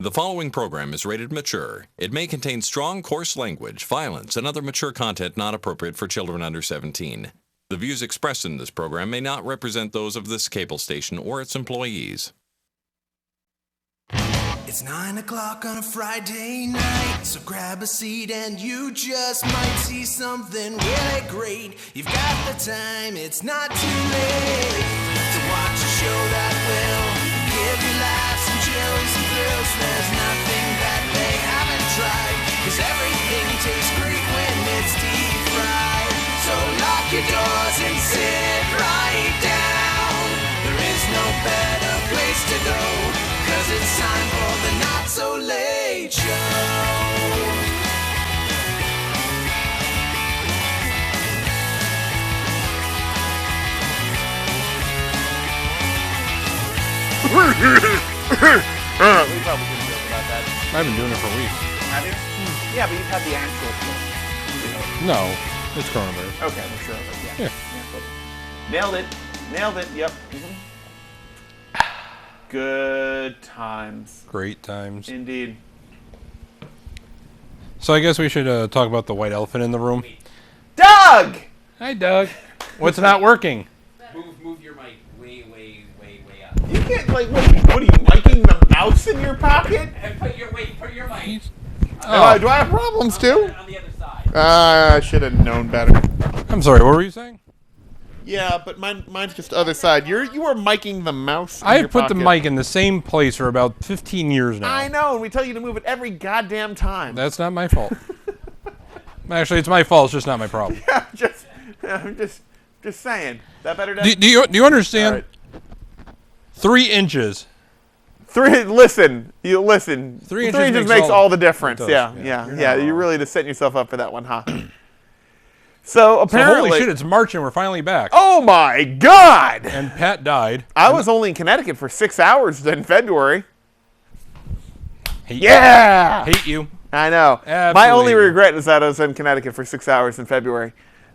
The following program is rated mature. It may contain strong, coarse language, violence, and other mature content not appropriate for children under 17. The views expressed in this program may not represent those of this cable station or its employees. It's 9 o'clock on a Friday night, so grab a seat and you just might see something really great. You've got the time, it's not too late to watch a show that will give you laughs and chills and thrills. There's nothing that they haven't tried, 'cause everything tastes great when it's deep fried. So lock your doors and sit right down. There is no better place to go, 'cause it's time for the Not So Late Show. We probably shouldn't joke about that. I've been doing it for weeks. Have you? Yeah, but you've had the actual flu. No, it's coronavirus. Okay, well, sure. But Yeah. Nailed it. Yep. Good times. Great times. Indeed. So I guess we should talk about the white elephant in the room. Doug! Hi, Doug. What's not working? Move your mic way up. You can't, like, what are you, miking the mouse in your pocket? And put your mic. Oh, Do I have problems too? On the other side. I should have known better. I'm sorry. What were you saying? Yeah, but mine's just the other side. You were miking the mouse in I your have put the pocket. mic in the same place for about 15 years now. I know, and we tell you to move it every goddamn time. That's not my fault. Actually, it's my fault. It's just not my problem. I'm just saying. That better? Do you understand? All right. 3 inches. Listen. 3 inches makes makes all the difference. It does, Yeah. yeah. You're not You wrong. really just setting yourself up for that one, huh? So So apparently, holy shit! It's March and we're finally back. oh my God! And Pat died. I was only in Connecticut for 6 hours in February. Hate Yeah, Hate you. I know. My Absolutely. only regret is that I was in Connecticut for 6 hours in February.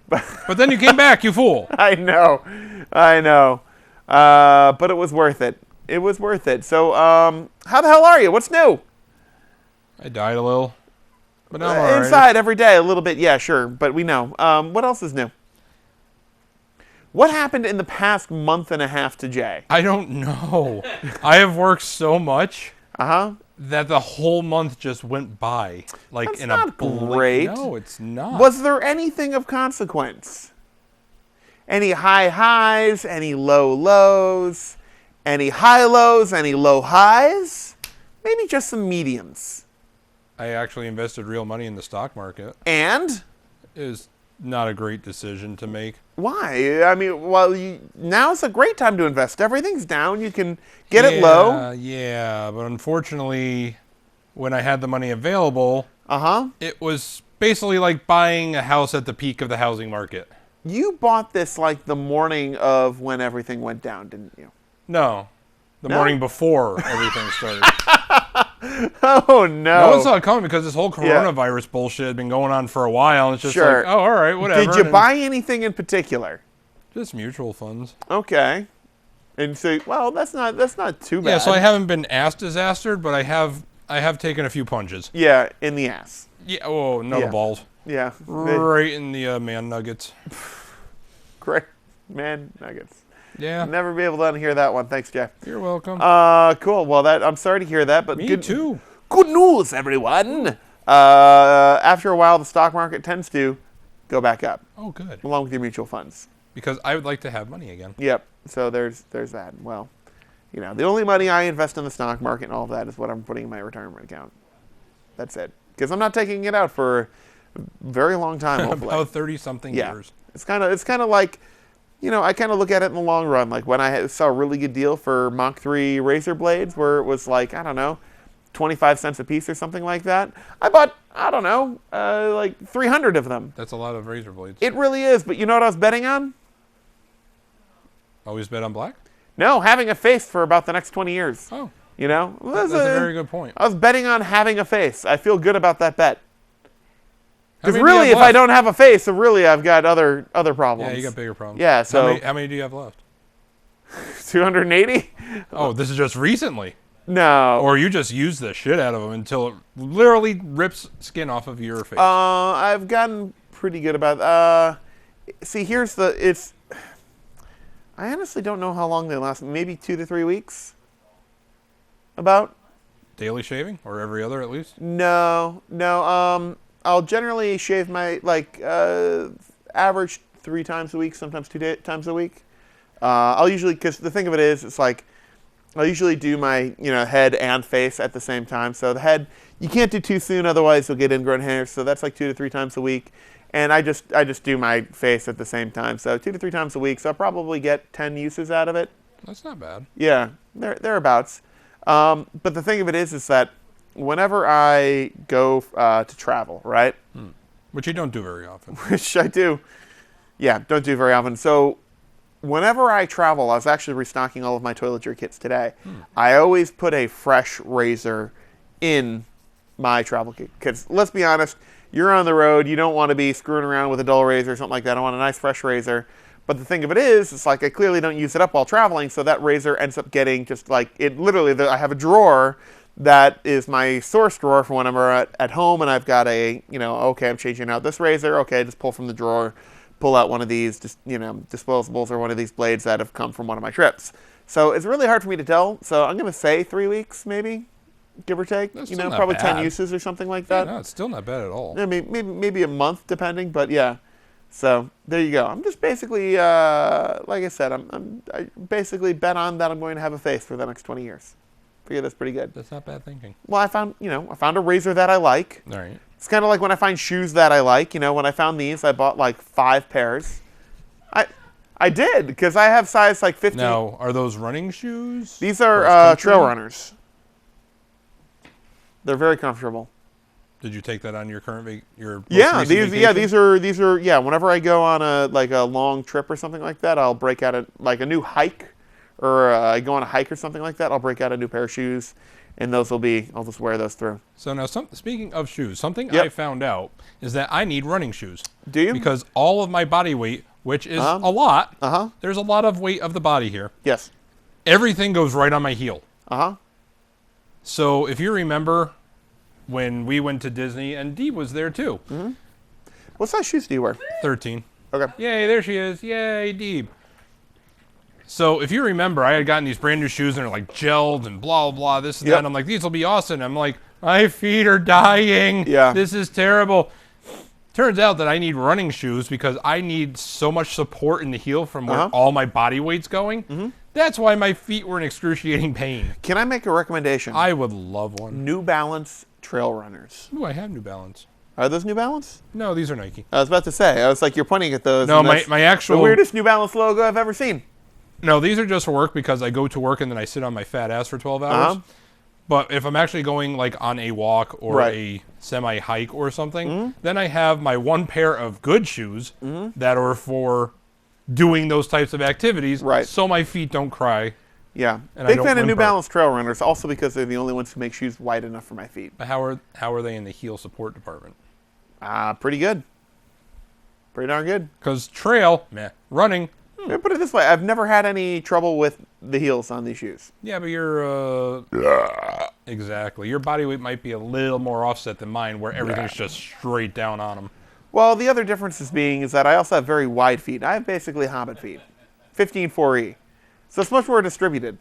But then you came back, you fool. I know. But it was worth it. It was worth it. So, how the hell are you? What's new? I died a little. But now I'm all right. Inside every day, a little bit. Yeah, sure. But we know. What else is new? What happened in the past month and a half to Jay? I don't know. I have worked so much Uh-huh. that the whole month just went by. Like That's in not a blink. great. No, it's not. Was there anything of consequence? Any high highs? Any low lows? Any high lows? Any low highs? Maybe just some mediums. I actually invested real money in the stock market. And It was not a great decision to make. why? I mean, now's a great time to invest. Everything's down. You can get it low. Yeah, but unfortunately, when I had the money available, Uh-huh. it was basically like buying a house at the peak of the housing market. You bought this like the morning of when everything went down, didn't you? No, the No? morning before everything started. Oh, no. No one saw it coming because this whole coronavirus bullshit had been going on for a while. And it's just Sure. like, oh, all right, whatever. Did you And buy anything in particular? just mutual funds? Okay. And so, well, that's not too bad. Yeah, so I haven't been ass disastered, but I have taken a few punches. Yeah, in the ass. Yeah, oh, no, Yeah. the balls. Yeah. Right in the man nuggets. Great. Man, nuggets. Yeah, Never be able to unhear that one. Thanks, Jeff. you're welcome. Cool. Well, I'm sorry to hear that, but Me good, too. Good news, everyone. After a while, the stock market tends to go back up, Oh, good. along with your mutual funds. Because I would like to have money again. Yep. So there's that. Well, the only money I invest in the stock market and all of that is what I'm putting in my retirement account. That's it. Because I'm not taking it out for a very long time, hopefully. About 30-something Yeah. years. It's kind of like, I kind of look at it in the long run. Like when I saw a really good deal for Mach 3 razor blades where it was like, I don't know, 25 cents a piece or something like that. I bought, I don't know, like 300 of them. That's a lot of razor blades. It really is. But you know what I was betting on? Always bet on black? No, having a face for about the next 20 years. Oh, Well, that's a very good point. I was betting on having a face. I feel good about that bet. How Because many do you really, have if I left? don't have a face, then really I've got other problems. Yeah, you got bigger problems. Yeah, so How many do you have left? 280? Oh, this is just recently. No. Or you just use the shit out of them until it literally rips skin off of your face. I've gotten pretty good about. See, I honestly don't know how long they last. Maybe 2 to 3 weeks. About. Daily shaving, or every other at least. No. I'll generally shave my average 3 times a week, sometimes 2 times a week. I'll usually, because the thing of it is, it's like I'll usually do my head and face at the same time. So the head you can't do too soon, otherwise you'll get ingrown hairs. So that's like 2 to 3 times a week. And I just do my face at the same time. So 2 to 3 times a week. So I'll probably get 10 uses out of it. That's not bad. Yeah, thereabouts. But the thing of it is that whenever I go to travel, right? Which you don't do very often. Which I do. Yeah, don't do very often. So whenever I travel, I was actually restocking all of my toiletry kits today. I always put a fresh razor in my travel kit. Because let's be honest, you're on the road, you don't want to be screwing around with a dull razor or something like that. I want a nice fresh razor. But the thing of it is, it's like I clearly don't use it up while traveling, so that razor ends up getting just like, it literally, I have a drawer that is my source drawer for when I'm at home, and I've got okay, I'm changing out this razor, okay, just pull from the drawer, pull out one of these, disposables or one of these blades that have come from one of my trips. So it's really hard for me to tell, so I'm going to say 3 weeks, maybe, give or take. That's still not probably bad. 10 uses or something like that. No, it's still not bad at all. Yeah, maybe a month, depending, but yeah. So there you go. I'm just basically, like I said, I basically bet on that I'm going to have a face for the next 20 years. I figure that's pretty good. That's not bad thinking. Well, I found a razor that I like. All right. It's kind of like when I find shoes that I like. When I found these, I bought like 5 pairs. I did, because I have size like 15. Now, are those running shoes? These are Cross-country? trail runners. They're very comfortable. Did you take that on your current your most Yeah, recent these vacation? are whenever I go on a long trip or something like that, I'll break out a new hike, or I go on a hike or something like that, I'll break out a new pair of shoes, and I'll just wear those through. So now, speaking of shoes, something Yep. I found out is that I need running shoes. Do you? Because all of my body weight, which is a lot, there's a lot of weight of the body here. Yes. Everything goes right on my heel. Uh-huh. So if you remember when we went to Disney, and Dee was there too. Mm-hmm. What size shoes do you wear? 13. Okay. Yay, there she is. Yay, Deeb. So if you remember, I had gotten these brand new shoes, and they're like gelled and blah, blah, blah, this and that. And I'm like, these will be awesome. I'm like, my feet are dying. Yeah. This is terrible. Turns out that I need running shoes because I need so much support in the heel from where all my body weight's going. Mm-hmm. That's why my feet were in excruciating pain. Can I make a recommendation? I would love one. New Balance trail runners. Ooh, I have New Balance. Are those New Balance? No, these are Nike. I was about to say. I was like, you're pointing at those. No, and that's my actual... the weirdest New Balance logo I've ever seen. No, these are just for work because I go to work and then I sit on my fat ass for 12 hours. But if I'm actually going like on a walk or a semi-hike or something, then I have my one pair of good shoes that are for doing those types of activities so my feet don't cry. Yeah. And Big fan of New Balance trail runners, also because they're the only ones who make shoes wide enough for my feet. But how are they in the heel support department? Pretty good. Pretty darn good. Because trail, meh. Running, Let me put it this way. I've never had any trouble with the heels on these shoes. yeah, but you're, exactly. Your body weight might be a little more offset than mine, where everything's just straight down on them. Well, the other difference is that I also have very wide feet. I have basically Hobbit feet. 15.4E. So it's much more distributed.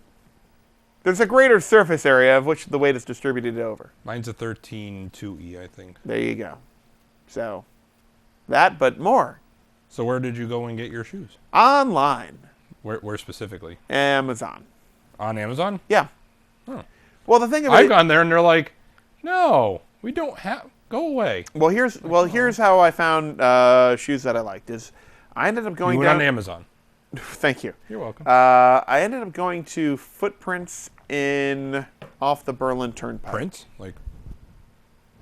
There's a greater surface area of which the weight is distributed over. Mine's a 13.2E, I think. There you go. So, that, but more. So where did you go and get your shoes? Online. Where specifically? Amazon. On Amazon? Yeah. Huh. Well, the thing of I've it... gone there and they're like, no, we don't have... Go away. Well, here's how I found shoes that I liked. Is I ended up going You went down... on Amazon. Thank you. You're welcome. I ended up going to Footprints off the Berlin Turnpike. Prince? Like,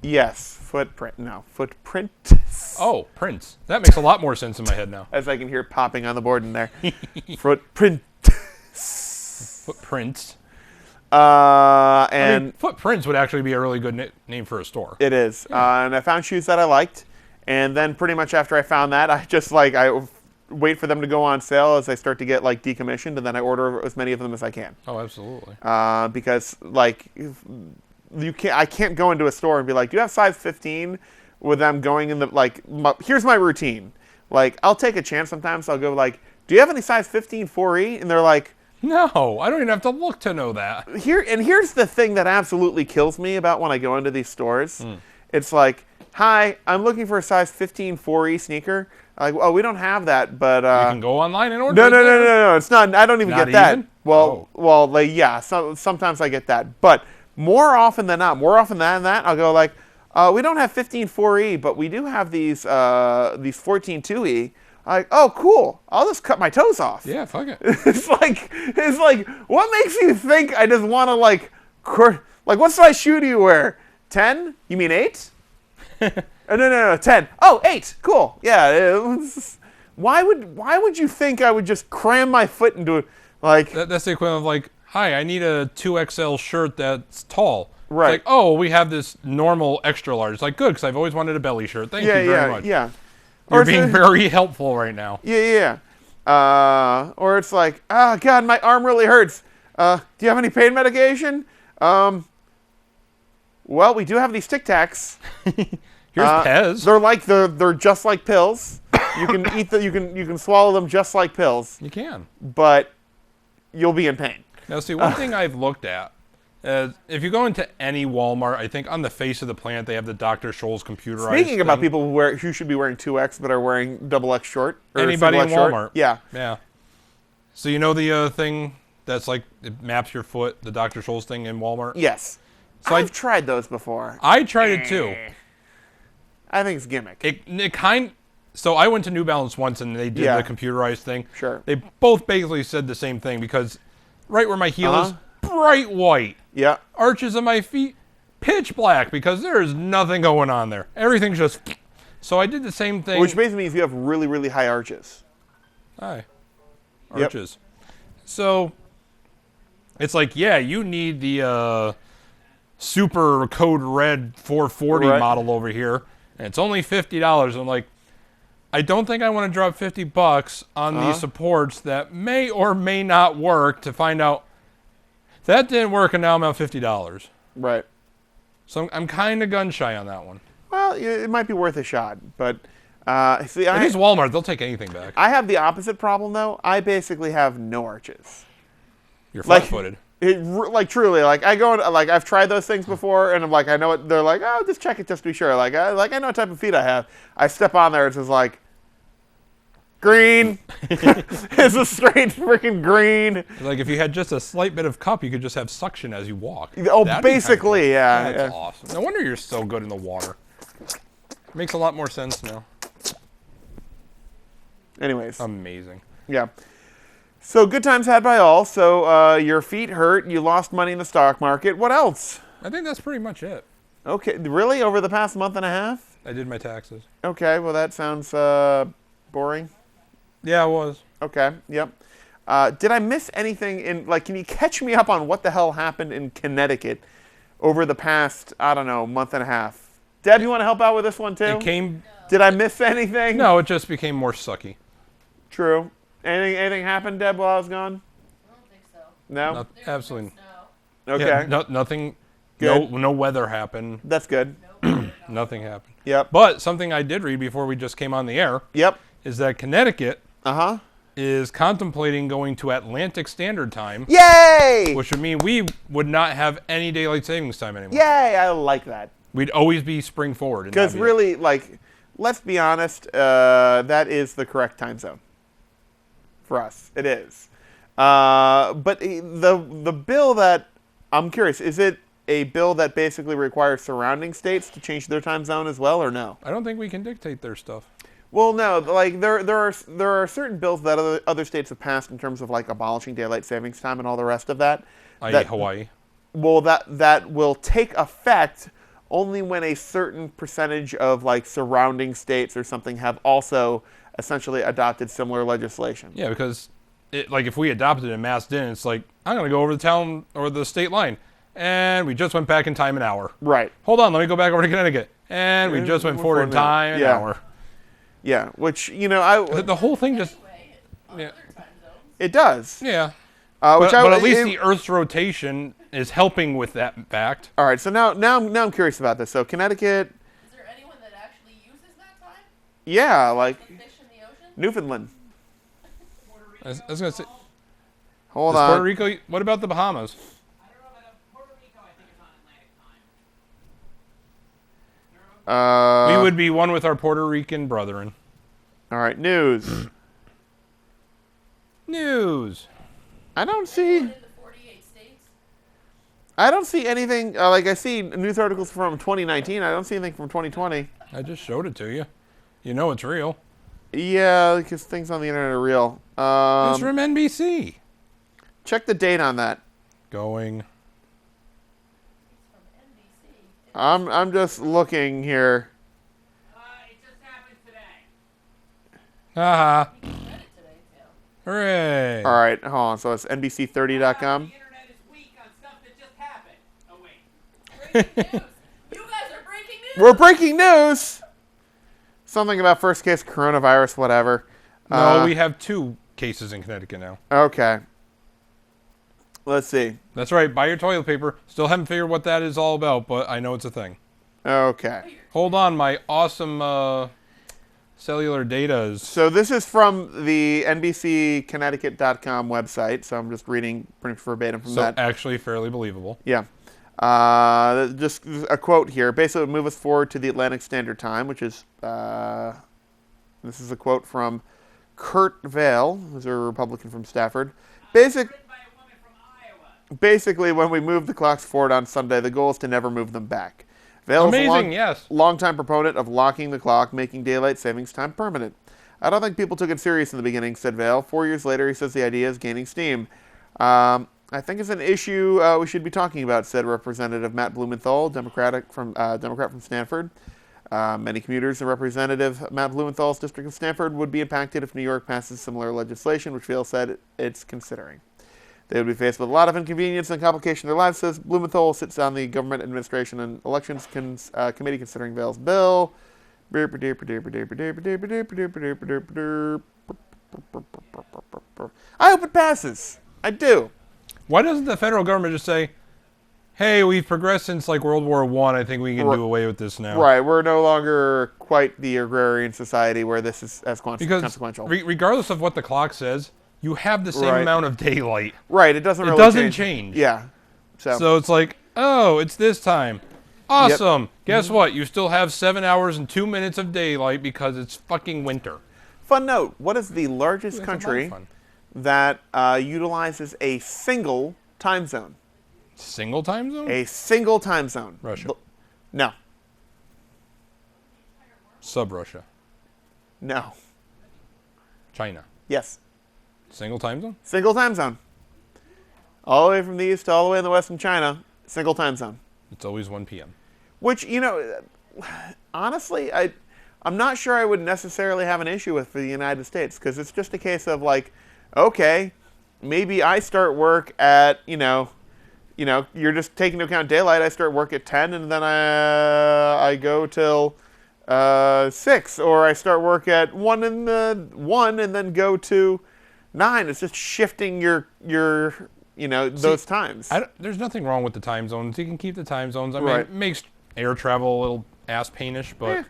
Yes, Footprint. No, Footprint. oh, Prince. That makes a lot more sense in my head now. As I can hear it popping on the board in there. Footprint. Footprints. And I mean, Footprints would actually be a really good name for a store. it is. And I found shoes that I liked. And then pretty much after I found that, I just wait for them to go on sale as I start to get like decommissioned, and then I order as many of them as I can. Oh, absolutely. Because like I can't go into a store and be like, do you have size 15? With them going in the like, here's my routine. Like I'll take a chance sometimes. I'll go like, do you have any size 15 4E? And they're like, no, I don't even have to look to know that. Here's the thing that absolutely kills me about when I go into these stores. It's like, hi, I'm looking for a size 15 4E sneaker. Like, oh, we don't have that, but You can go online and order. No. It's not. I don't even Not get that. even? Well, like, yeah. Sometimes I get that, but more often than not, I'll go like, we don't have 15 4E, but we do have these 14 2E. Like, oh, cool. I'll just cut my toes off. Yeah, fuck it. It's like, what makes you think I just want to like, what size shoe do you wear? 10? You mean 8? No, 10. Oh, 8. Cool. Yeah. Why would you think I would just cram my foot into it? Like That's the equivalent of like, hi, I need a 2XL shirt that's tall. Right. It's like, oh, we have this normal extra large. It's like, good, because I've always wanted a belly shirt. Thank you very much. Yeah. You're Or being very helpful right now. Yeah. Or it's like, oh, God, my arm really hurts. Do you have any pain medication? Well, we do have these Tic Tacs. Here's Pez. They're just like pills. You can eat you can swallow them just like pills, You can. but you'll be in pain. Now, see, one thing I've looked at is if you go into any Walmart, I think on the face of the planet they have the Dr. Scholl's computerized Speaking about thing. people who should be wearing 2X but are wearing XX short. Or Anybody in single X Walmart. Short. Yeah. Yeah. So you know the thing that's like, it maps your foot, the Dr. Scholl's thing in Walmart? Yes. So I've tried those before. I tried it too. I think it's gimmick. So I went to New Balance once and they did Yeah. the computerized thing. Sure. They both basically said the same thing because right where my heel is, bright white. Yeah. Arches of my feet, pitch black because there is nothing going on there. Everything's just... So I did the same thing. Which basically means you have really, really high arches. Hi. Yep. Arches. So it's like, yeah, you need the super code red 440 Right. model over here, and it's only $50. I'm like, I don't think I want to drop $50 on these supports that may or may not work to find out that didn't work and now I'm at $50. Right. So I'm kind of gun shy on that one. Well, it might be worth a shot, but see, It is Walmart. They'll take anything back. I have the opposite problem though. I basically have no arches. You're Like- flat-footed. Like truly, like I go like I've tried those things before, and I'm like I know it. They're like, oh, just check it just to be sure. Like I know what type of feet I have. I step on there, it's just like green. It's a straight freaking green. Like if you had just a slight bit of cup, you could just have suction as you walk. Oh, That'd be kinda basically, cool. yeah. That's yeah. awesome. No wonder you're so good in the water. Makes a lot more sense now. Anyways, Amazing. yeah. So good times had by all. So your feet hurt. You lost money in the stock market. What else? I think that's pretty much it. Okay, really? Over the past month and a half? I did my taxes. Okay, well that sounds boring. Yeah, it was. Okay, yep. Did I miss anything in, like, can you catch me up on what the hell happened in Connecticut over the past, I don't know, month and a half? Deb, you want to help out with this one too? It came... Did I miss anything? No, it just became more sucky. True. Anything happened, Deb, while I was gone? I don't think so. No? Not, absolutely. No. Okay. Yeah, nothing... Good. No weather happened. That's good. Nothing happened. Yep. But something I did read before we just came on the air Yep. is that Connecticut Uh-huh. is contemplating going to Atlantic Standard Time, Yay! which would mean we would not have any daylight savings time anymore. Yay! I like that. We'd always be spring forward. and Because that'd be it. really, like, let's be honest, that is the correct time zone for us. It is. But the bill that, I'm curious, is it a bill that basically requires surrounding states to change their time zone as well, or no? I don't think we can dictate their stuff. Well, no. Like there are certain bills that other states have passed in terms of like abolishing daylight savings time and all the rest of that. I.e. that- Hawaii. Well, that will take effect only when a certain percentage of like surrounding states or something have also essentially adopted similar legislation. Yeah, because like if we adopted it and mass didn't, it's like, I'm going to go over the town or the state line. And we just went back in time an hour. Right. Hold on, let me go back over to Connecticut. And we just went forward in time an Yeah. hour. Yeah, which, you know, The whole thing just... Yeah. it does. Yeah. Which But at least it- the Earth's rotation is helping with that fact. All right, so now I'm curious about this. So Connecticut, Is there anyone that actually uses that time? yeah, like The fish in the ocean? Newfoundland. I was going to say... Hold Is on. Puerto Rico... What about the Bahamas? I don't know about Puerto Rico. I think it's on Atlantic time. We would be one with our Puerto Rican brethren. All right, news. News. I don't see. In the 48 states? I don't see anything. Like I see news articles from 2019. I don't see anything from 2020. I just showed it to you. You know it's real. Yeah, because things on the internet are real. It's from NBC. Check the date on that. Going. From NBC. I'm just looking here. It just happened today. Haha. Read it today, too. Hooray. All right, hold on. So it's NBC30.com. The internet is weak on stuff that just happened. Oh wait. Breaking news. You guys are breaking news. We're breaking news. Something about first case coronavirus, whatever. No, we have 2 cases in Connecticut now. Okay. Let's see. That's right. Buy your toilet paper. Still haven't figured what that is all about, but I know it's a thing. Okay. Hold on. My awesome cellular data is... So this is from the NBCConnecticut.com website. So I'm just reading pretty verbatim from So that. actually fairly believable. Yeah. Just a quote here. Basically, it would move us forward to the Atlantic Standard Time, which is, this is a quote from Kurt Vale, who's a Republican from Stafford. Written by a woman from Iowa. Basically, when we move the clocks forward on Sunday, the goal is to never move them back. Vale is a Amazing, yes. longtime proponent of locking the clock, making daylight savings time permanent. I don't think people took it serious in the beginning, said Vale. 4 years later, he says the idea is gaining steam. I think it's an issue we should be talking about, said Representative Matt Blumenthal, Democrat from Stanford. Many commuters and Representative Matt Blumenthal's district of Stanford would be impacted if New York passes similar legislation, which Vale said it's considering. They would be faced with a lot of inconvenience and complication in their lives, says Blumenthal, sits on the Government Administration and Elections Committee considering Vale's bill. I hope it passes. I do. Why doesn't the federal government just say, hey, we've progressed since like World War I. I think we can do away with this now. Right, we're no longer quite the agrarian society where this is as Because consequential. regardless of what the clock says, you have the same Right. amount of daylight. Right, it doesn't really doesn't change. Yeah. So it's like, oh, it's this time. Awesome. Guess what? You still have 7 hours and 2 minutes of daylight because it's fucking winter. Fun note, what is the largest That's a lot of country fun. that utilizes a single time zone? Single time zone? A single time zone. Russia. No. Sub-Russia. No. China. Yes. Single time zone? Single time zone. All the way from the east to all the way in the west in China, single time zone. It's always 1 p.m. Which, you know, honestly, I'm not sure I would necessarily have an issue with for the United States, because it's just a case of like, okay, maybe I start work at, you know, you're just taking into account daylight. I start work at 10, and then I go till 6, or I start work at 1 and then go to 9. It's just shifting your those times. There's nothing wrong with the time zones. You can keep the time zones. I mean, Right. it makes air travel a little ass-painish, but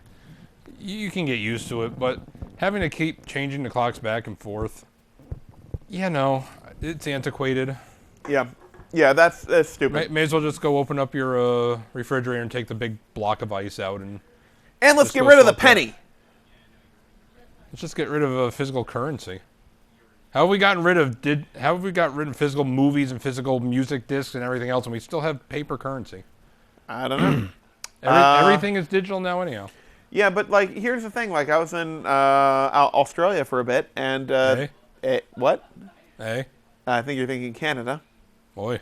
you can get used to it. But having to keep changing the clocks back and forth, it's antiquated. Yeah, that's stupid. May as well just go open up your refrigerator and take the big block of ice out, and And let's Just get go rid of the swap that. penny. let's just get rid of physical currency. How have we gotten rid of physical movies and physical music discs and everything else, and we still have paper currency? I don't know. Everything is digital now, anyhow. Yeah, but like, here's the thing. Like, I was in Australia for a bit, and what? Hey, I think you're thinking Canada. boy.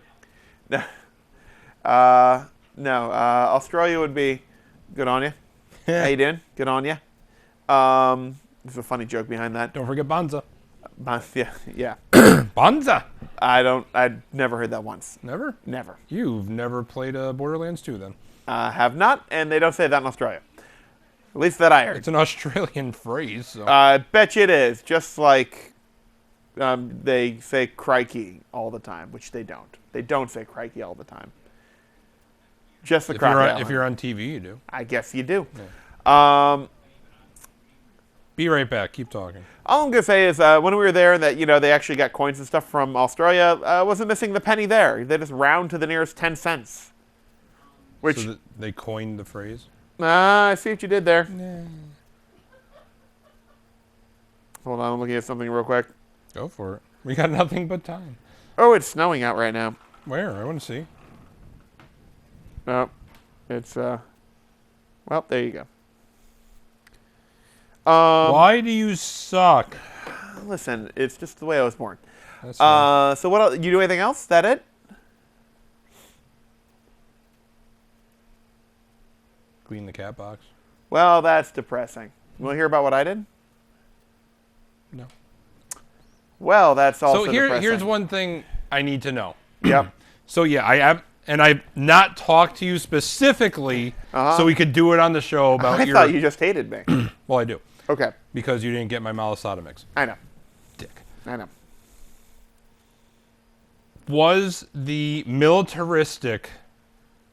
No, Australia would be good on you. How you doing? Good on you. There's a funny joke behind that. Don't forget Bonza. Yeah. Bonza. I'd never heard that once. Never? Never. You've never played Borderlands 2 then? Have not, and they don't say that in Australia. At least that I heard. It's an Australian phrase. So. I bet you it is. Just like they say crikey all the time, which they don't. They don't say crikey all the time. Just the crocodile. If you're on TV, you do. I guess you do. Yeah. Be right back. Keep talking. All I'm going to say is when we were there, that they actually got coins and stuff from Australia, wasn't missing the penny there. They just round to the nearest 10 cents. Which So they coined the phrase? I see what you did there. Hold on, I'm looking at something real quick. Go for it. We got nothing but time. Oh, it's snowing out right now. Where? I want to see. No, it's well, there you go. Why do you suck? Listen, it's just the way I was born. That's fine. So what else? You do anything else? Is that it? Clean the cat box. Well, that's depressing. You want to hear about what I did? No. Well, that's also depressing. Here's one thing I need to know. Yep. So yeah, I've not talked to you specifically, so we could do it on the show about I thought you just hated me. Well, I do. Okay. Because you didn't get my malasada mix. I know. Dick. I know. Was the militaristic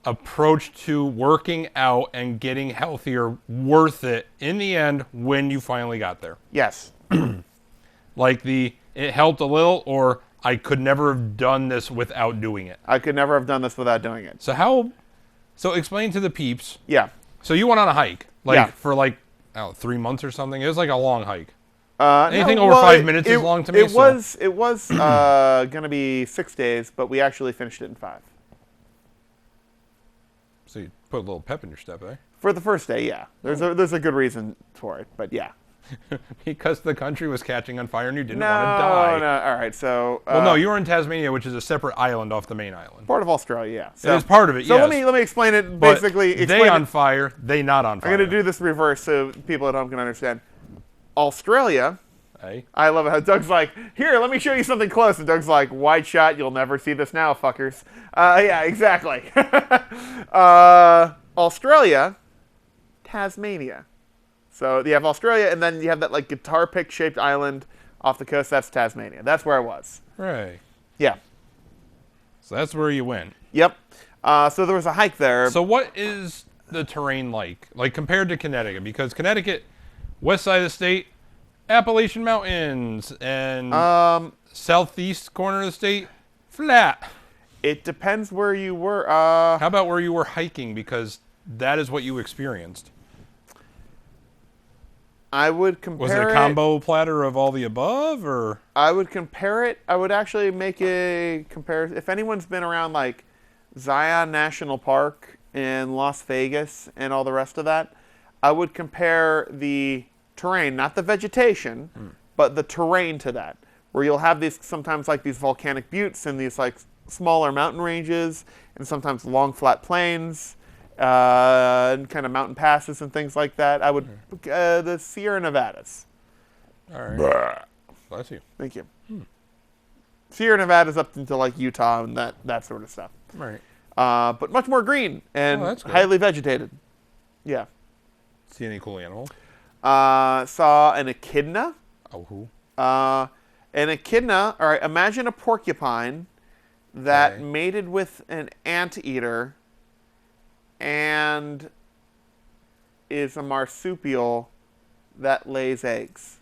approach to working out and getting healthier worth it in the end when you finally got there? Yes. Like it helped a little, or I could never have done this without doing it. I could never have done this without doing it. So explain to the peeps. Yeah. So you went on a hike, Yeah. for 3 months or something. It was like a long hike. Anything over 5 minutes is long to me, It so- was going to be 6 days, but we actually finished it in 5. So you put a little pep in your step, eh? For the first day, yeah. There's a good reason for it, but yeah. Because the country was catching on fire and you didn't No, want to die. no. All right, so Well, no, you were in Tasmania, which is a separate island off the main island. part of Australia, yeah. So, It is part of it, So yes. let me explain it. But Basically, they explain on it. fire, they not on fire. I'm going to do this reverse so people at home can understand. Australia. Eh? I love it how Doug's like, here, let me show you something close. And Doug's like, wide shot, you'll never see this now, fuckers. Yeah, exactly. Australia, Tasmania. So you have Australia, and then you have that guitar pick shaped island off the coast. That's Tasmania. That's where I was. Right. Yeah. So that's where you went. Yep. So there was a hike there. So what is the terrain like compared to Connecticut? Because Connecticut, west side of the state, Appalachian Mountains, and southeast corner of the state, flat. It depends where you were. How about where you were hiking? Because that is what you experienced. I would compare Was it a combo platter of all the above, or? I would compare it. I would actually make a comparison. If anyone's been around Zion National Park in Las Vegas and all the rest of that, I would compare the terrain, not the vegetation, but the terrain to that, where you'll have these sometimes these volcanic buttes and these smaller mountain ranges, and sometimes long flat plains. And kind of mountain passes and things like that. I would the Sierra Nevadas. All right. Bless you. Thank you. Sierra Nevadas up into Utah and that sort of stuff. Right. But much more green and that's good. highly vegetated. Yeah. See any cool animals? Saw an echidna. Oh, who? An echidna. All right. Imagine a porcupine that Okay. mated with an anteater and is a marsupial that lays eggs.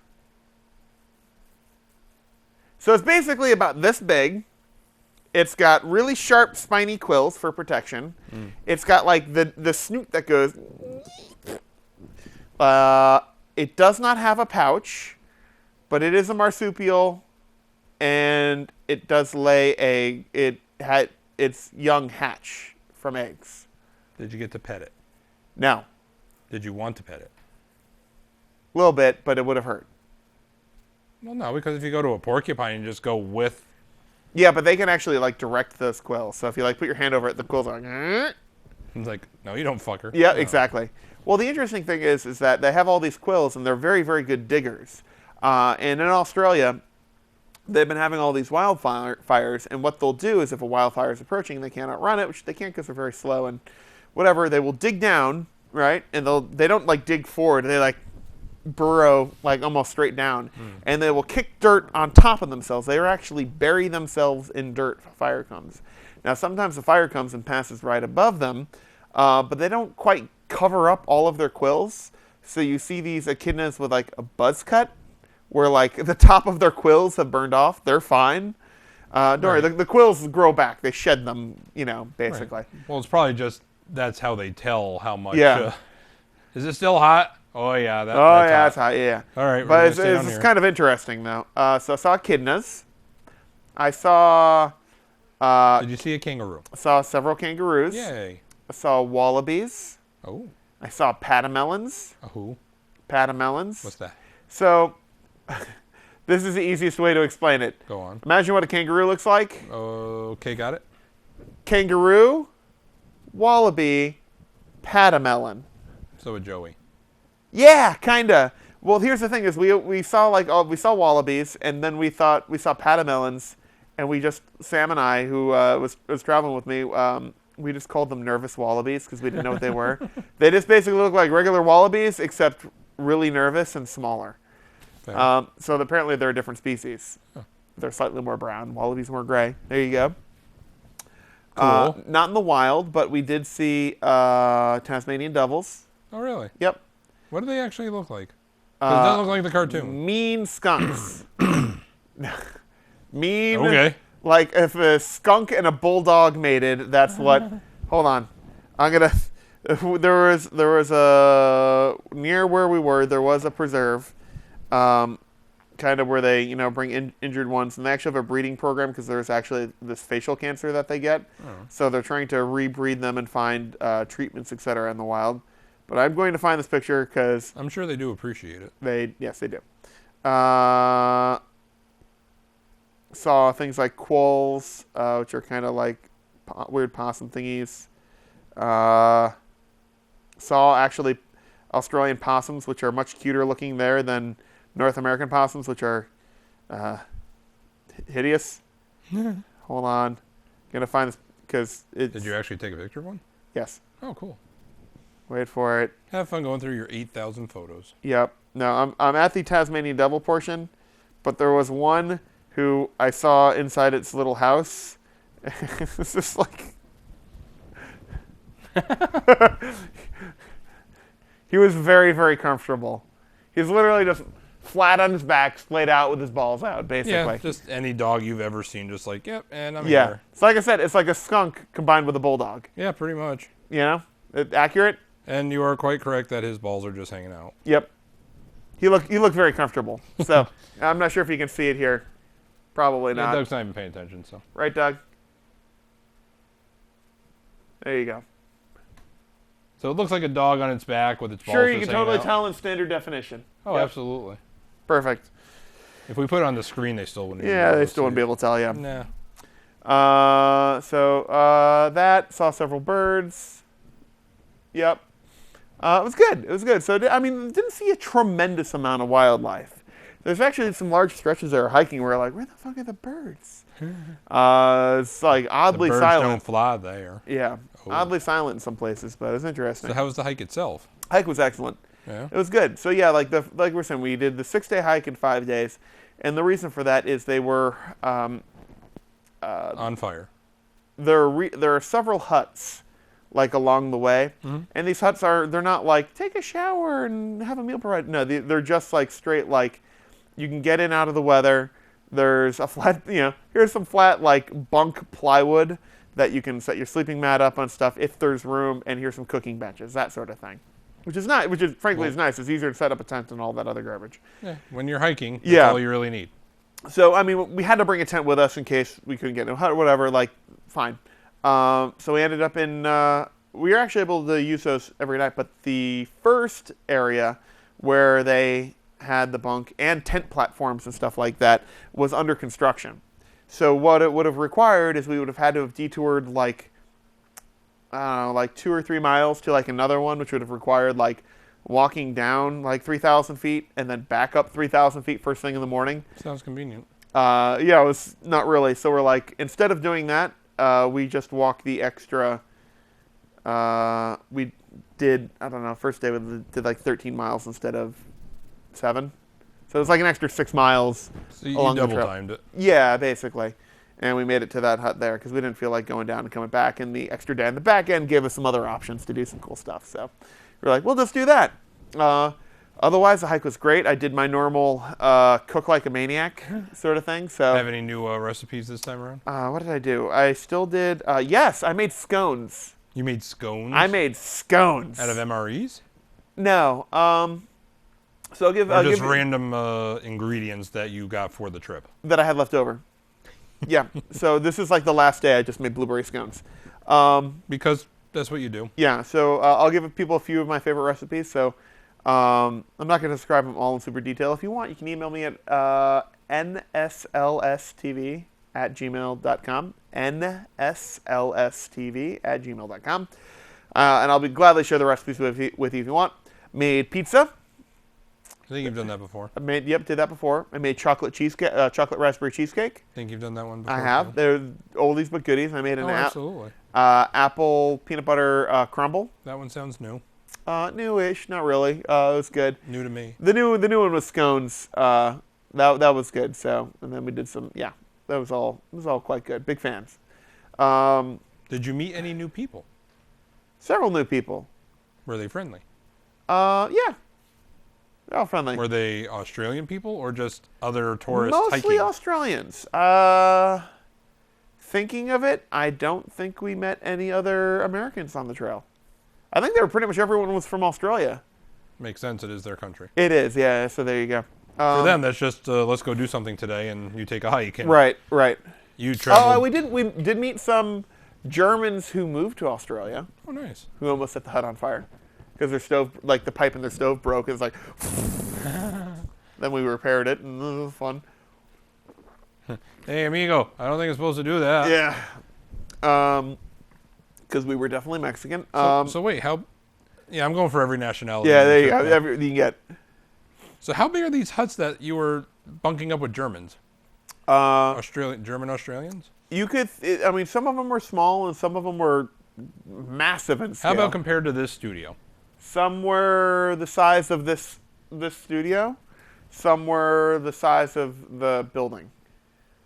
So it's basically about this big. It's got really sharp spiny quills for protection. It's got the snoot that goes. It does not have a pouch, but it is a marsupial, and it does lay egg. It had its young hatch from eggs. Did you get to pet it? No, Did you want to pet it? a little bit, but it would have hurt. Well, no, because if you go to a porcupine, you just go with. Yeah, but they can actually direct those quills. So if you put your hand over it, the quills are like. It's like, no, you don't fuck her. Yeah, No. exactly. Well, the interesting thing is that they have all these quills, and they're very, very good diggers. And in Australia, they've been having all these wildfires, and what they'll do is if a wildfire is approaching, they can't outrun it, which they can't because they're very slow and whatever. They will dig down right? And they don't like dig forward. They like burrow like almost straight down, and they will kick dirt on top of themselves. They will actually bury themselves in dirt if a fire comes. Now, sometimes the fire comes and passes right above them, but they don't quite cover up all of their quills. So you see these echidnas with like a buzz cut, where like the top of their quills have burned off. They're fine. Don't worry, the quills grow back. They shed them, basically. Right. Well, it's probably just that's how they tell how much. Yeah. Is it still hot? Oh yeah. That's hot. Yeah. All right. But it's kind of interesting though. So I saw echidnas. I saw. Did you see a kangaroo? I saw several kangaroos. Yay. I saw wallabies. Oh. I saw patamelons. A who? Patamelons. What's that? So, this is the easiest way to explain it. Go on. Imagine what a kangaroo looks like. Okay, got it. Kangaroo, wallaby, patamelon. So a Joey. Yeah, kinda. Well, here's the thing: is we saw we saw wallabies, and then we thought we saw patamelons, and we just Sam and I, who was traveling with me, we just called them nervous wallabies because we didn't know what they were. They just basically look like regular wallabies, except really nervous and smaller. So apparently they're a different species. Huh. They're slightly more brown. Wallabies more gray. There you go. Cool. Not in the wild, but we did see Tasmanian devils. Oh really? Yep. What do they actually look like? 'Cause it doesn't look like the cartoon. Mean skunks. Mean. Okay. Like if a skunk and a bulldog mated, that's what. Hold on, I'm gonna. There was a near where we were. There was a preserve, kind of where they bring injured ones, and they actually have a breeding program because there's actually this facial cancer that they get. Oh. So they're trying to rebreed them and find treatments, etc. in the wild. But I'm going to find this picture because I'm sure they do appreciate it. they do. Saw things like quolls, which are kind of like weird possum thingies. Saw actually Australian possums, which are much cuter looking there than North American possums, which are hideous. Hold on. Gonna find this because it's... Did you actually take a picture of one? Yes. Oh, cool. Wait for it. Have fun going through your 8,000 photos. Yep. No, I'm at the Tasmanian devil portion, but there was one who I saw inside its little house. It's just like... He was very, very comfortable. He's literally just flat on his back, splayed out with his balls out, basically. Yeah, just any dog you've ever seen, just like, yep, and I'm Yeah. here. So like I said, it's like a skunk combined with a bulldog. Yeah, pretty much. Accurate? And you are quite correct that his balls are just hanging out. Yep. He looked very comfortable. So I'm not sure if you can see it here. Probably Yeah, not. Doug's not even paying attention, so. Right, Doug? There you go. So it looks like a dog on its back with its balls Sure, you just can hanging totally out. tell in standard definition. Oh, Yep. absolutely. Perfect. If we put it on the screen, they still wouldn't. Yeah, they still wouldn't be able able to tell you. Nah. That saw several birds. Yep. It was good. It was good. So didn't see a tremendous amount of wildlife. There's actually some large stretches that are hiking where we're like, where the fuck are the birds? It's like The oddly birds silent. don't fly there. Yeah, Oh. oddly silent in some places, but it's interesting. So how was the hike itself? Hike was excellent. Yeah. It was good. So yeah, like we're saying, we did the 6-day hike in 5 days, and the reason for that is they were On fire. there are several huts like along the way, and these huts they're not like take a shower and have a meal provided. No, they're just like straight like you can get in out of the weather. There's a flat, here's some flat like bunk plywood that you can set your sleeping mat up on stuff if there's room, and here's some cooking benches, that sort of thing. Which is frankly is nice. It's easier to set up a tent and all that other garbage. Yeah. When you're hiking, that's Yeah. all you really need. So, we had to bring a tent with us in case we couldn't get in a hut or whatever, like, fine. So we ended up in, we were actually able to use those every night, but the first area where they had the bunk and tent platforms and stuff like that was under construction. So what it would have required is we would have had to have detoured like 2 or 3 miles to like another one, which would have required like walking down like 3,000 feet and then back up 3,000 feet first thing in the morning. Sounds convenient. Yeah, it was not really. So we're like, instead of doing that, we just walk the extra We did, I don't know, first day we did like 13 miles instead of 7. So it was like an extra 6 miles So you along the double trail. timed it. Yeah, basically. And we made it to that hut there because we didn't feel like going down and coming back. And the extra day on the back end gave us some other options to do some cool stuff. So we're like, we'll just do that. Otherwise, the hike was great. I did my normal cook like a maniac sort of thing. So Have any new recipes this time around? what did I do? I still did. Yes, I made scones. You made scones I made scones. out of MREs? No. So I'll give. Or I'll just give random ingredients that you got for the trip? that I had left over. Yeah. So this is like the last day. I just made blueberry scones. Because that's what you do. Yeah. So I'll give people a few of my favorite recipes. So I'm not going to describe them all in super detail. If you want, you can email me at nslstv@gmail.com. nslstv@gmail.com. And I'll be gladly share the recipes with you if you want. Made pizza. I think you've done that before. I made did that before. I made chocolate cheesecake, chocolate raspberry cheesecake. I think you've done that one before. I have. too. They're oldies but goodies. I made an Oh, absolutely. apple peanut butter crumble. That one sounds new. Newish, not really. It was good. New to me. The new one was scones. That was good. So, and then we did some. Yeah, that was all. It was all quite good. Big fans. Did you meet any new people? Several new people. Were they friendly? Yeah. They're all friendly. Were they Australian people or just other tourists Mostly hiking? Australians. Thinking of it, I don't think we met any other Americans on the trail. I think they were pretty much everyone was from Australia. Makes sense. It is their country. It is, yeah. So there you go. For them, that's just let's go do something today, and you take a hike. And Right. You travel. Oh, we did meet some Germans who moved to Australia Oh, nice. who almost set the hut on fire because their stove, like the pipe in their stove, broke. It was like. Then we repaired it, and it was fun. Hey, amigo. I don't think it's supposed to do that. Yeah. Because we were definitely Mexican. So wait, how? Yeah, I'm going for every nationality. Yeah, on the there you trip go. now. You can get. So how big are these huts that you were bunking up with Germans? German Australians? You could. I mean, some of them were small, and some of them were massive in scale. How about compared to this studio? Some were the size of this studio. Some were the size of the building.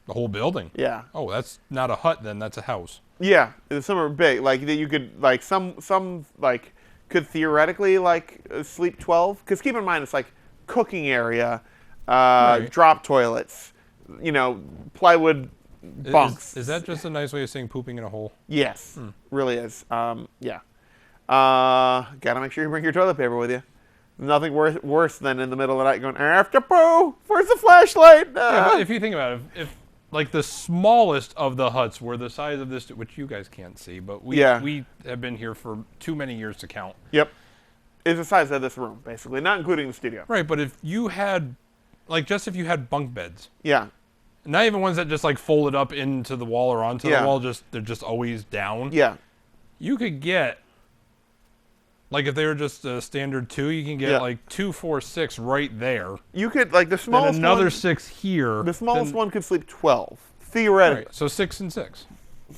The whole building? Yeah. Oh, that's not a hut then. That's a house. Yeah. Some are big. Like that you could like some like could theoretically like sleep 12. Because keep in mind it's like cooking area, Right. drop toilets, plywood bunks. Is that just a nice way of saying pooping in a hole? Yes, really is. Yeah. Gotta make sure you bring your toilet paper with you. Nothing worse than in the middle of the night going, after poo, where's the flashlight? Yeah, but if you think about it, if like the smallest of the huts were the size of this, which you guys can't see, but we have been here for too many years to count. Yep. It's the size of this room, basically, not including the studio. Right, but if you had, if you had bunk beds, Yeah. not even ones that just folded up into the wall or onto Yeah. the wall, they're just always down. Yeah. You could get, if they were just a standard 2, you can get Yeah. 2, 4, 6 right there. You could, the Then smallest another one, 6 here. the smallest then- one could sleep 12, theoretically. Right, so 6 and 6.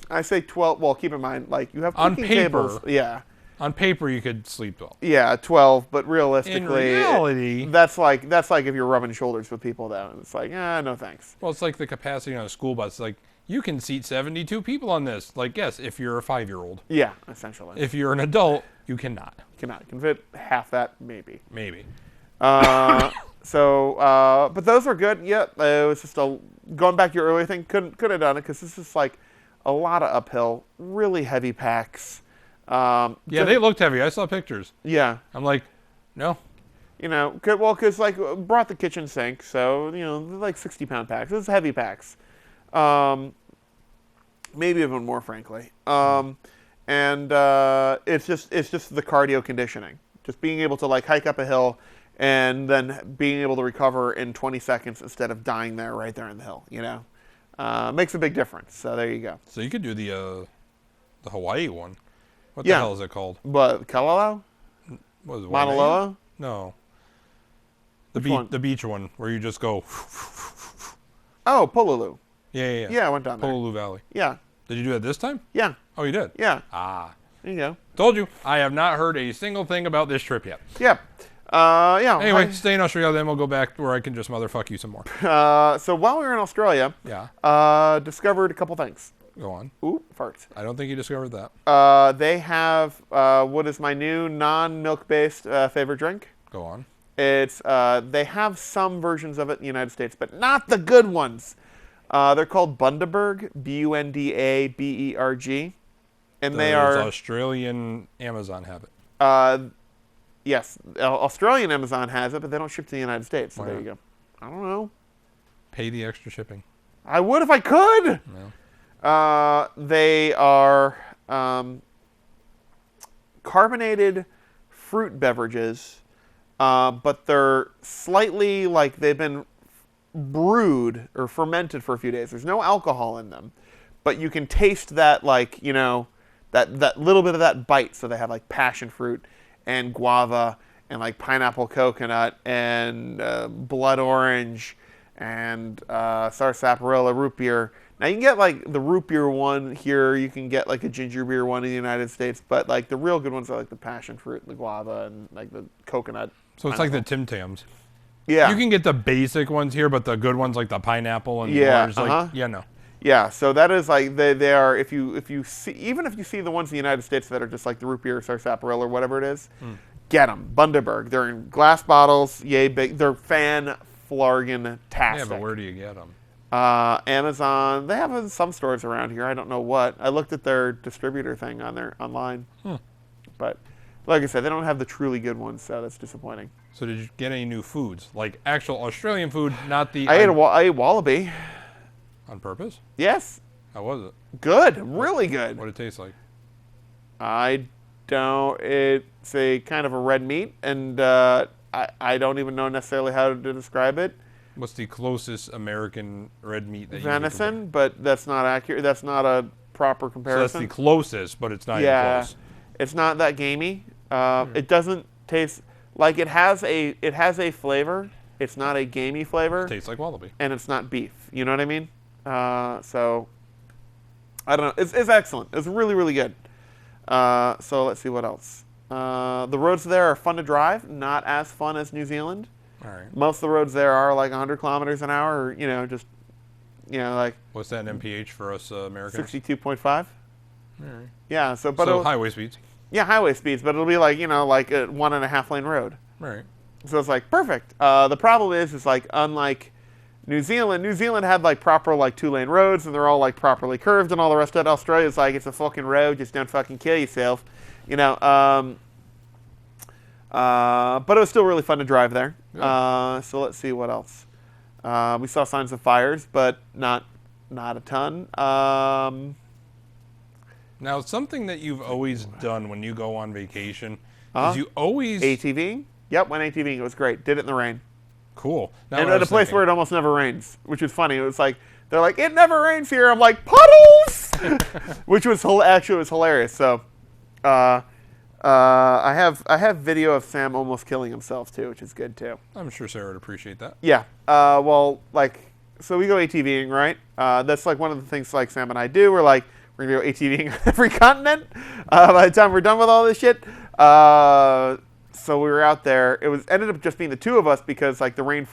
I say 12, well, keep in mind, you have On cooking paper. tables. Yeah. On paper, you could sleep 12. Yeah, 12, but In realistically, reality, that's like if you're rubbing shoulders with people, though. And it's like, no thanks. well, it's like the capacity on a school bus. You can seat 72 people on this. Yes, if you're a 5-year-old. Yeah, essentially. If you're an adult, you cannot. Can fit half that, maybe. Maybe. But those are good. Yeah, it was just going back to your earlier thing. Could have done it because this is a lot of uphill, really heavy packs. Yeah, they looked heavy. I saw pictures. Yeah, I'm like, no. because brought the kitchen sink, so they're 60-pound packs. This is heavy packs. Maybe even more, frankly. And it's just the cardio conditioning, just being able to hike up a hill and then being able to recover in 20 seconds instead of dying right there in the hill. Makes a big difference. So there you go. So you could do the Hawaii one. What Yeah. the hell is it called? But Kalalo, What is it? Mauna Loa. No. Which one? The beach one where you just go. Oh, Pololu. Yeah. Yeah, I went down there. Pololu Valley. Yeah, Did you do that this time? yeah, Oh, you did. yeah. Ah. There you go. Told you, I have not heard a single thing about this trip yet. Yep. Yeah. Anyway, stay in Australia, then we'll go back where I can just motherfuck you some more. So while we were in Australia, discovered a couple things. Go on. Ooh, farts. I don't think you discovered that. They have what is my new non-milk-based favorite drink. Go on. It's they have some versions of it in the United States, but not the good ones. They're called Bundaberg, Bundaberg, and they are Australian Amazon have it. Yes, Australian Amazon has it, but they don't ship to the United States. So Why there you not? go. I don't know. Pay the extra shipping. I would if I could. No. They are carbonated fruit beverages, but they're slightly like they've been brewed or fermented for a few days. There's no alcohol in them, but you can taste that, like, you know, that little bit of that bite. So they have like passion fruit and guava and like pineapple coconut and blood orange and sarsaparilla root beer. Now you can get like the root beer one here. You can get like a ginger beer one in the United States, but like the real good ones are like the passion fruit, the guava, and like the coconut. So it's like the Tim Tams. Yeah. You can get the basic ones here, but the good ones like the pineapple and Yeah, orange, like, no. Yeah, so that is like they are, if you see, even if you see the ones in the United States that are just like the root beer or sarsaparilla or whatever it is, get them. Bundaberg. They're in glass bottles, yay big. They're fan-flargin-tastic. Yeah, but where do you get them? Amazon. They have in some stores around here. I don't know what. I looked at their distributor thing on their online, but like I said, they don't have the truly good ones, so that's disappointing. So did you get any new foods, like actual Australian food, not the? I ate wallaby. On purpose? Yes. How was it? Good. Really good. What did it taste like? I don't. It's a kind of a red meat, and I don't even know necessarily how to describe it. What's the closest American red meat that you Venison, but that's not accurate. That's not a proper So comparison. that's the closest, but it's not even Yeah, close. it's not that gamey. It doesn't taste like it has a flavor. It's not a gamey flavor, Tastes like wallaby. and it's not beef. You know what I mean? So I don't know. It's excellent. It's really, really good. So let's see what else. The roads there are fun to drive. Not as fun as New Zealand. All right. Most of the roads there are like 100 kilometers an hour, or just like What's that in mph for us Americans? 62.5. All right. Yeah. So but So it'll- highway speeds. yeah, highway speeds, but it'll be like like a 1.5 lane road. All right. So it's like perfect. The problem is like unlike New Zealand had like proper like 2-lane roads, and they're all like properly curved and all the rest of it. Australia's like it's a fucking road, just don't fucking kill yourself, But it was still really fun to drive there. So let's see what else. We saw signs of fires, but not a ton. Now, something that you've always done when you go on vacation Huh? is you always ATV? Yep, went ATVing. It was great. Did it in the rain. cool. Now, And what I at a was place thinking- where it almost never rains, which is funny. It was like they're like, it never rains here. I'm like, puddles, which was actually was hilarious. So, I have video of Sam almost killing himself too, which is good too. I'm sure Sarah would appreciate that. Yeah. Well, like, so we go ATVing, right? That's like one of the things like Sam and I do. We're like, we're gonna go ATVing on every continent by the time we're done with all this shit. So we were out there. It ended up just being the two of us because like the rain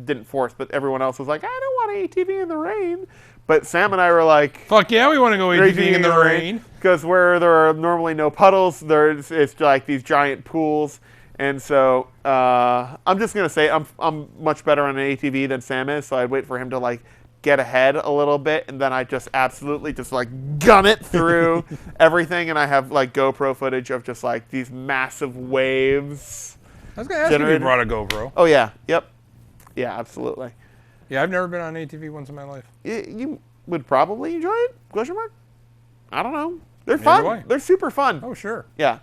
didn't force, but everyone else was like, I don't want to ATV in the rain. But Sam and I were like, Fuck yeah, we want to go ATVing in the rain. because where there are normally no puddles, it's like these giant pools. And so I'm just gonna say I'm much better on an ATV than Sam is. So I'd wait for him to like get ahead a little bit, and then I just absolutely just like gun it through everything. And I have like GoPro footage of just like these massive waves. I was going to ask if you Generated. brought a GoPro. Oh yeah, yep, yeah, absolutely. Yeah, I've never been on an ATV once in my life. You would probably enjoy it? Question mark? I don't know. They're Neither fun. do I. They're super fun. Oh, sure. Yeah.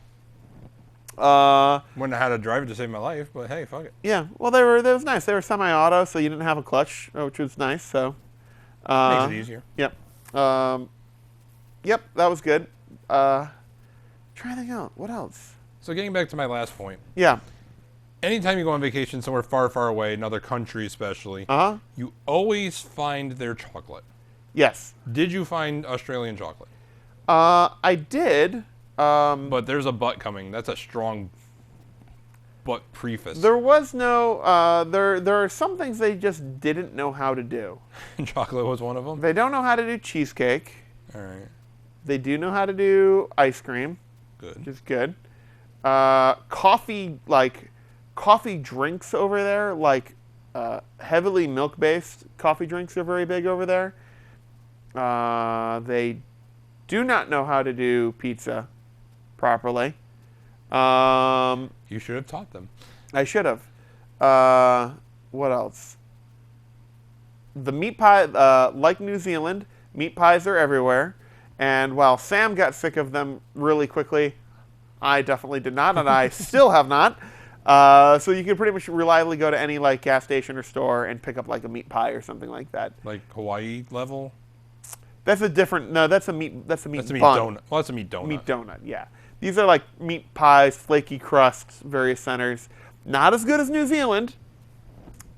Wouldn't know how to drive it to save my life, but hey, fuck it. Yeah. Well, that was nice. They were semi-auto, so you didn't have a clutch, which was nice. So. Makes it easier. Yep. Yep. That was good. Try to think out. What else? So getting back to my last point. Yeah. Anytime you go on vacation somewhere far, far away, another country especially, you always find their chocolate. Yes. Did you find Australian chocolate? I did. But there's a but coming. That's a strong but preface. There was no. There are some things they just didn't know how to do. Chocolate was one of them. They don't know how to do cheesecake. All right. They do know how to do ice cream, Good. which is good. Coffee drinks over there, heavily milk-based coffee drinks are very big over there. They do not know how to do pizza properly. You should have taught them. I should have. What else? The meat pie, like New Zealand, meat pies are everywhere. And while Sam got sick of them really quickly, I definitely did not, and I still have not. So you can pretty much reliably go to any gas station or store and pick up a meat pie or something like that. Like Hawaii level? That's a different. No, that's a meat. That's a meat. That's a meat bun. donut. Well, that's a meat donut. Meat donut. Yeah, these are meat pies, flaky crusts, various centers. Not as good as New Zealand,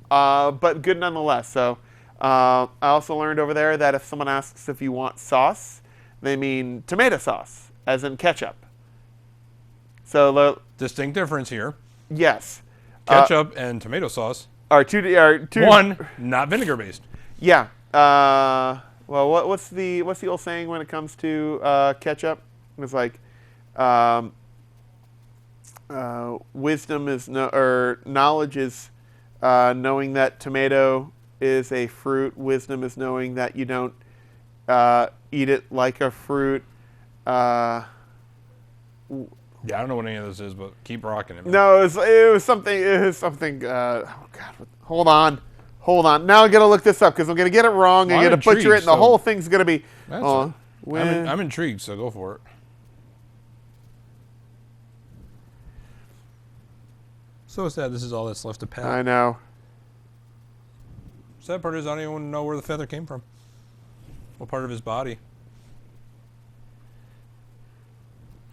but good nonetheless. So I also learned over there that if someone asks if you want sauce, they mean tomato sauce, as in ketchup. So Distinct difference here. yes, Ketchup and tomato sauce. are two. One, not vinegar based. Yeah. Well, what's the old saying when it comes to ketchup? It's wisdom is knowledge is knowing that tomato is a fruit. Wisdom is knowing that you don't eat it like a fruit. Yeah, I don't know what any of this is, but keep rocking it. Man. No, it was something. Oh God! Hold on. Now I gotta look this up because I'm gonna get it wrong. Well, I'm gonna butcher it, and the so whole thing's gonna be. That's Oh, fine. I'm intrigued, so go for it. So sad. This is all that's left to pat. I know. Sad part is I don't even know where the feather came from. What part of his body?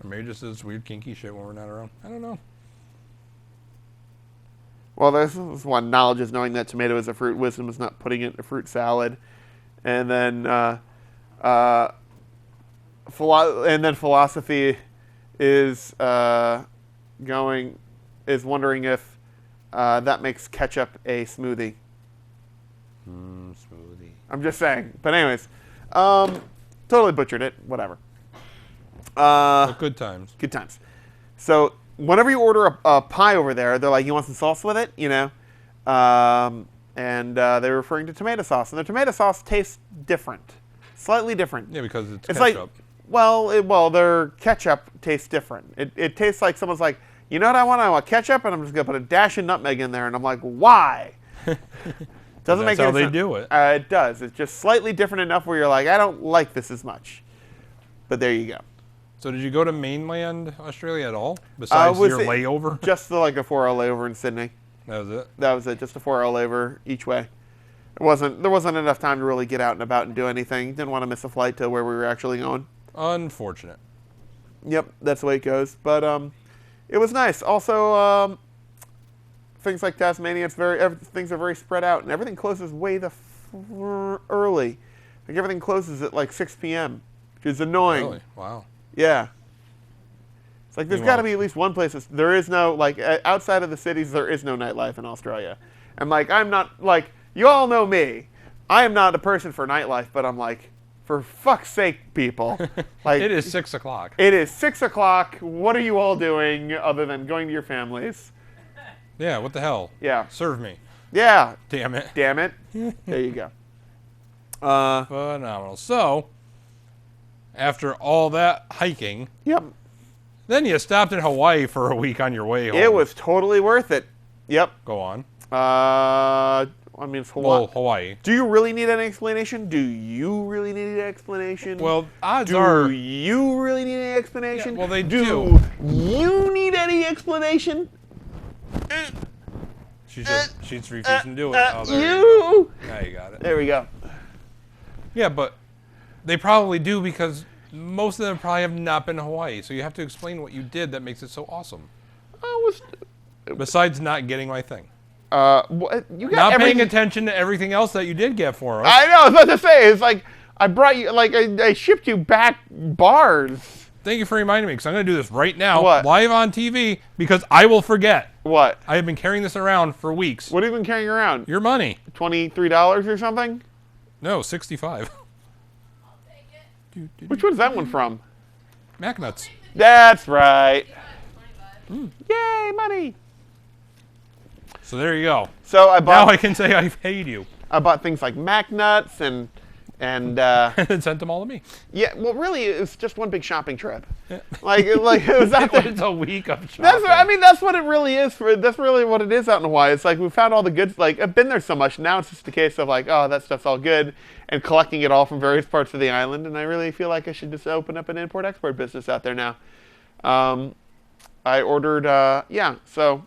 Or maybe just this weird kinky shit when we're not around. I don't know. Well, this is one. Knowledge is knowing that tomato is a fruit. Wisdom is not putting it in a fruit salad. And then, philosophy is wondering if that makes ketchup a smoothie. Smoothie. I'm just saying. But anyways, totally butchered it. Whatever. But good times. Good times. So whenever you order a pie over there, they're like, you want some sauce with it? And they're referring to tomato sauce. And the tomato sauce tastes different. Slightly different. Yeah, because it's ketchup. Their ketchup tastes different. It tastes like someone's like, you know what I want? I want ketchup, and I'm just going to put a dash of nutmeg in there. And I'm like, why? Doesn't make any sense. That's how they do it. It does. It's just slightly different enough where you're like, I don't like this as much. But there you go. So did you go to mainland Australia at all? Besides your layover? Just a 4-hour layover in Sydney. That was it? That was it. Just a 4-hour layover each way. There wasn't enough time to really get out and about and do anything. Didn't want to miss a flight to where we were actually going. Unfortunate. Yep, that's the way it goes. But it was nice. Also, things like Tasmania, things are very spread out, and everything closes way early. Everything closes at 6 p.m., which is annoying. Really? Wow. Yeah. It's there's got to be at least one place. There is no, outside of the cities, there is no nightlife in Australia. And, I'm not, you all know me. I am not a person for nightlife, but I'm for fuck's sake, people. It is 6 o'clock. It is 6 o'clock. What are you all doing other than going to your families? Yeah, what the hell? Yeah. Serve me. Yeah. Damn it. Damn it. There you go. Phenomenal. So, after all that hiking, Yep. then you stopped in Hawaii for a week on your way home. It was totally worth it. Yep. Go on. It's Hawaii. Well, Hawaii. Do you really need an explanation? Do you really need an explanation? Well, odds do are... you really need an explanation? Yeah, well, they do. You need any explanation? She's refusing to do it. Oh, there you. Now you got it. There we go. Yeah, but they probably do because most of them probably have not been to Hawaii. So you have to explain what you did that makes it so awesome. Besides not getting my thing. You got not paying attention to everything else that you did get for us. I know. I was about to say, it's I brought you, I shipped you back bars. Thank you for reminding me, because I'm going to do this right now, What? live on TV, because I will forget. What? I have been carrying this around for weeks. What have you been carrying around? Your money. $23 or something? No, 65. Which one's that one from? Mac nuts. That's right. 25. Yay, money. So there you go. So I Now bought I can say I paid you. I bought things like Mac Nuts and And sent them all to me. yeah, well really it's just one big shopping trip. Like it was out there. It's a week of shopping. That's what, I mean that's what it really is that's really what it is out in Hawaii. It's like we found all the goods, like I've been there so much, now it's just a case of like, oh, that stuff's all good, and collecting it all from various parts of the island, and I really feel like I should just open up an import-export business out there now. I ordered so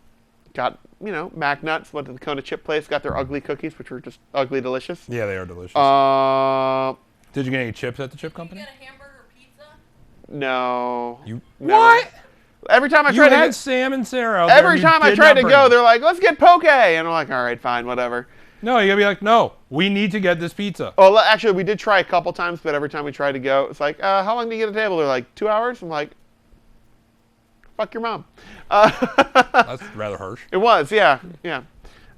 got, Mac Nuts, went to the Kona chip place, got their ugly cookies, which were just ugly delicious. Yeah, they are delicious. Did you get any chips at the chip You company? get a hamburger pizza? No. You Never. what? Every time I You try to had get, Sam and Sarah. Out there every and you time I did try not to bring go, them. they're like, let's get poke, and I'm like, all right, fine, whatever. No, you gotta be like, no, we need to get this pizza. Oh, actually, we did try a couple times, but every time we tried to go, it's like, how long do you get a table? They're like, 2 hours. I'm like, fuck your mom. That's rather harsh. It was, yeah.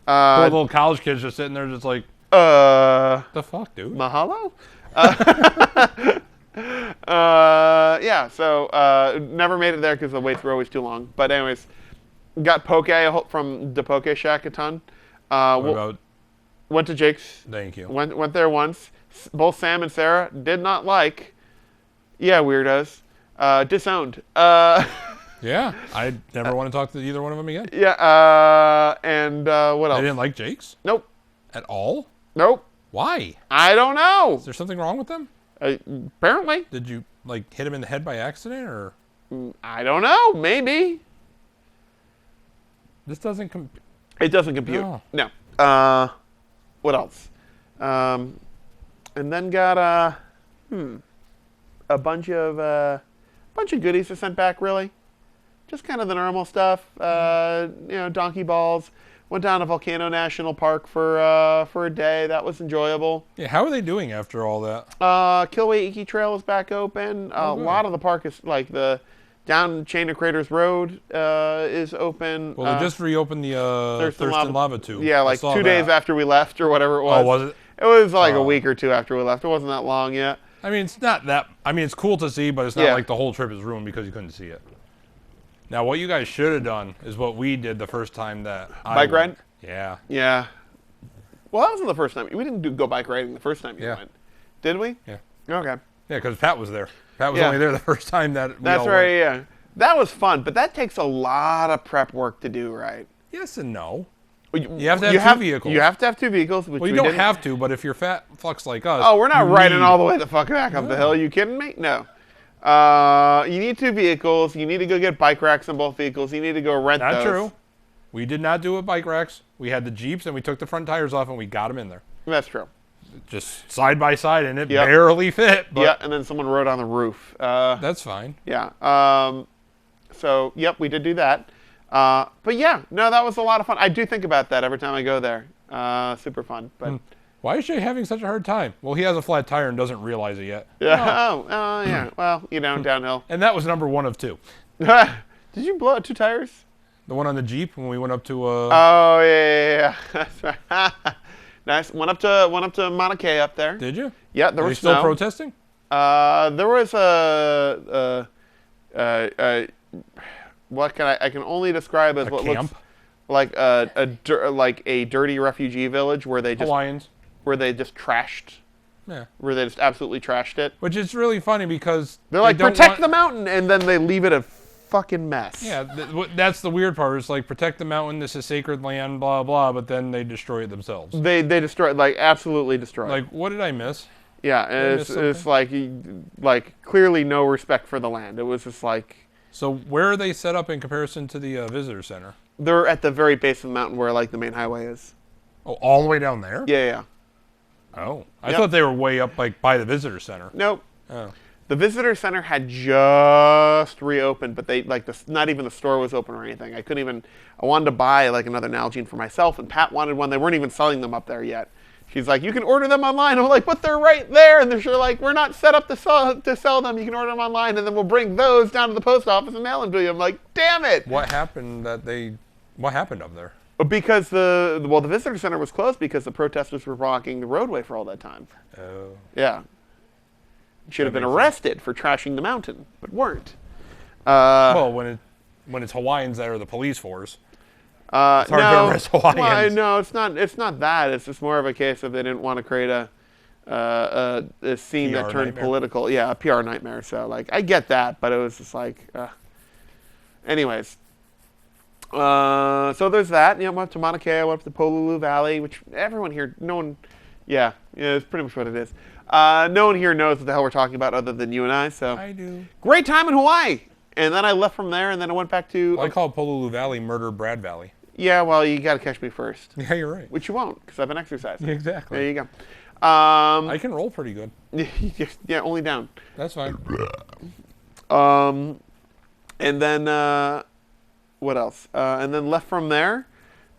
Poor little college kids just sitting there, just like, Uh, the fuck, dude. mahalo? So never made it there because the waits were always too long. But anyways, got poke from the Poke Shack a ton. What about? Went to Jake's. Thank you. Went there once. Both Sam and Sarah did not like. Yeah, weirdos. Disowned. Yeah, I never want to talk to either one of them again. Yeah. And what They else? didn't like Jake's Nope. at all. Nope. Why? I don't know. Is there something wrong with them? Apparently. Did you like hit him in the head by accident, or I don't know. Maybe. this doesn't? It doesn't compute. No. No. What else? And then got a bunch of goodies to send back. Really, just kind of the normal stuff. Donkey balls. Went down to Volcano National Park for a day. That was enjoyable. Yeah, how are they doing after all that? Kilauea Iki Trail is back open. A good. lot of the park is like the down Chain of Craters Road is open. Well, they just reopened the Thurston Lava Tube. Yeah, I like saw 2 days that. after we left or whatever it was. Oh, was it? It was like a Oh. week or two after we left. It wasn't that long yet. I mean, it's not that. I mean, it's cool to see, but it's not Yeah. like the whole trip is ruined because you couldn't see it. Now, what you guys should have done is what we did the first time that I Bike ride? went. Yeah. Yeah. Well, that wasn't the first time. We didn't go bike riding the first time you Yeah. went. Did we? Yeah. Okay. Yeah, because Pat was there. Pat was Yeah. only there the first time that we That's all right, went. yeah. That was fun, but that takes a lot of prep work to do, right? Yes and no. You have to have two vehicles. You have to have two vehicles, which Well, you we don't didn't. have to, but if you're fat fucks like us. Oh, we're not you riding need- all the way the fuck back up the hill. You kidding me? No. You need two vehicles. You need to go get bike racks on both vehicles. You need to go rent Not those. true. We did not do it bike racks. We had the Jeeps and we took the front tires off and we got them in there. That's true. Just side by side and it Yep. barely fit, but Yeah, and then someone rode on the roof. that's fine. Yeah. So, yep, we did do that. But yeah, no, that was a lot of fun. I do think about that every time I go there. Super fun. But Why is Jay having such a hard time? Well, he has a flat tire and doesn't realize it yet. yeah, yeah. Well, downhill. And that was number 1 of 2. Did you blow out 2 tires? The one on the Jeep when we went up to Oh yeah. That's right. Nice. Went up to Mauna Kea up there. Did you? Yeah, there Are they was still snow. protesting? There was what can I can only describe as A what camp? looks like a dirty refugee village where they just Hawaiians. trashed, Yeah. where they just absolutely trashed it. Which is really funny because They're like, don't protect want- the mountain, and then they leave it a fucking mess. Yeah, that's the weird part. It's like protect the mountain. This is sacred land. Blah blah. But then they destroy it themselves. They destroyed, like, absolutely destroyed. Like, what did I miss? yeah, I and miss it's like clearly no respect for the land. It was just like So where are they set up in comparison to the visitor center? they're at the very base of the mountain where like the main highway is. Oh, all the way down there? Yeah. Oh, I Yep. thought they were way up like by the visitor center. Nope. Oh. The visitor center had just reopened, but they not even the store was open or anything. I wanted to buy like another Nalgene for myself, and Pat wanted one. They weren't even selling them up there yet. She's like, you can order them online. I'm like, but they're right there. And they're like, we're not set up to sell them. You can order them online, and then we'll bring those down to the post office and mail them to you. I'm like, damn it. What happened up there? Because the visitor center was closed because the protesters were blocking the roadway for all that time. Oh. Yeah. Should have been makes arrested for trashing the mountain, but weren't. Well, when it's Hawaiians that are the police force. It's hard to arrest Hawaiians. Well, no, it's not. It's not that. It's just more of a case of they didn't want to create a scene that PR turned nightmare. political. Yeah, a PR nightmare. So like, I get that, but it was just like, anyways. So there's that. Went up to Mauna Kea, went up to Pololu Valley, which everyone here, yeah, it's pretty much what it is. No one here knows what the hell we're talking about other than you and I. So I do. great time in Hawaii. And then I left from there, and then I went back to. Well, I call Pololu Valley Murder Brad Valley. Yeah, well, you got to catch me first. Yeah, you're right. Which you won't, because I've been exercising. Exactly. There you go. I can roll pretty good. Yeah, only down. That's fine. And then, what else? And then left from there,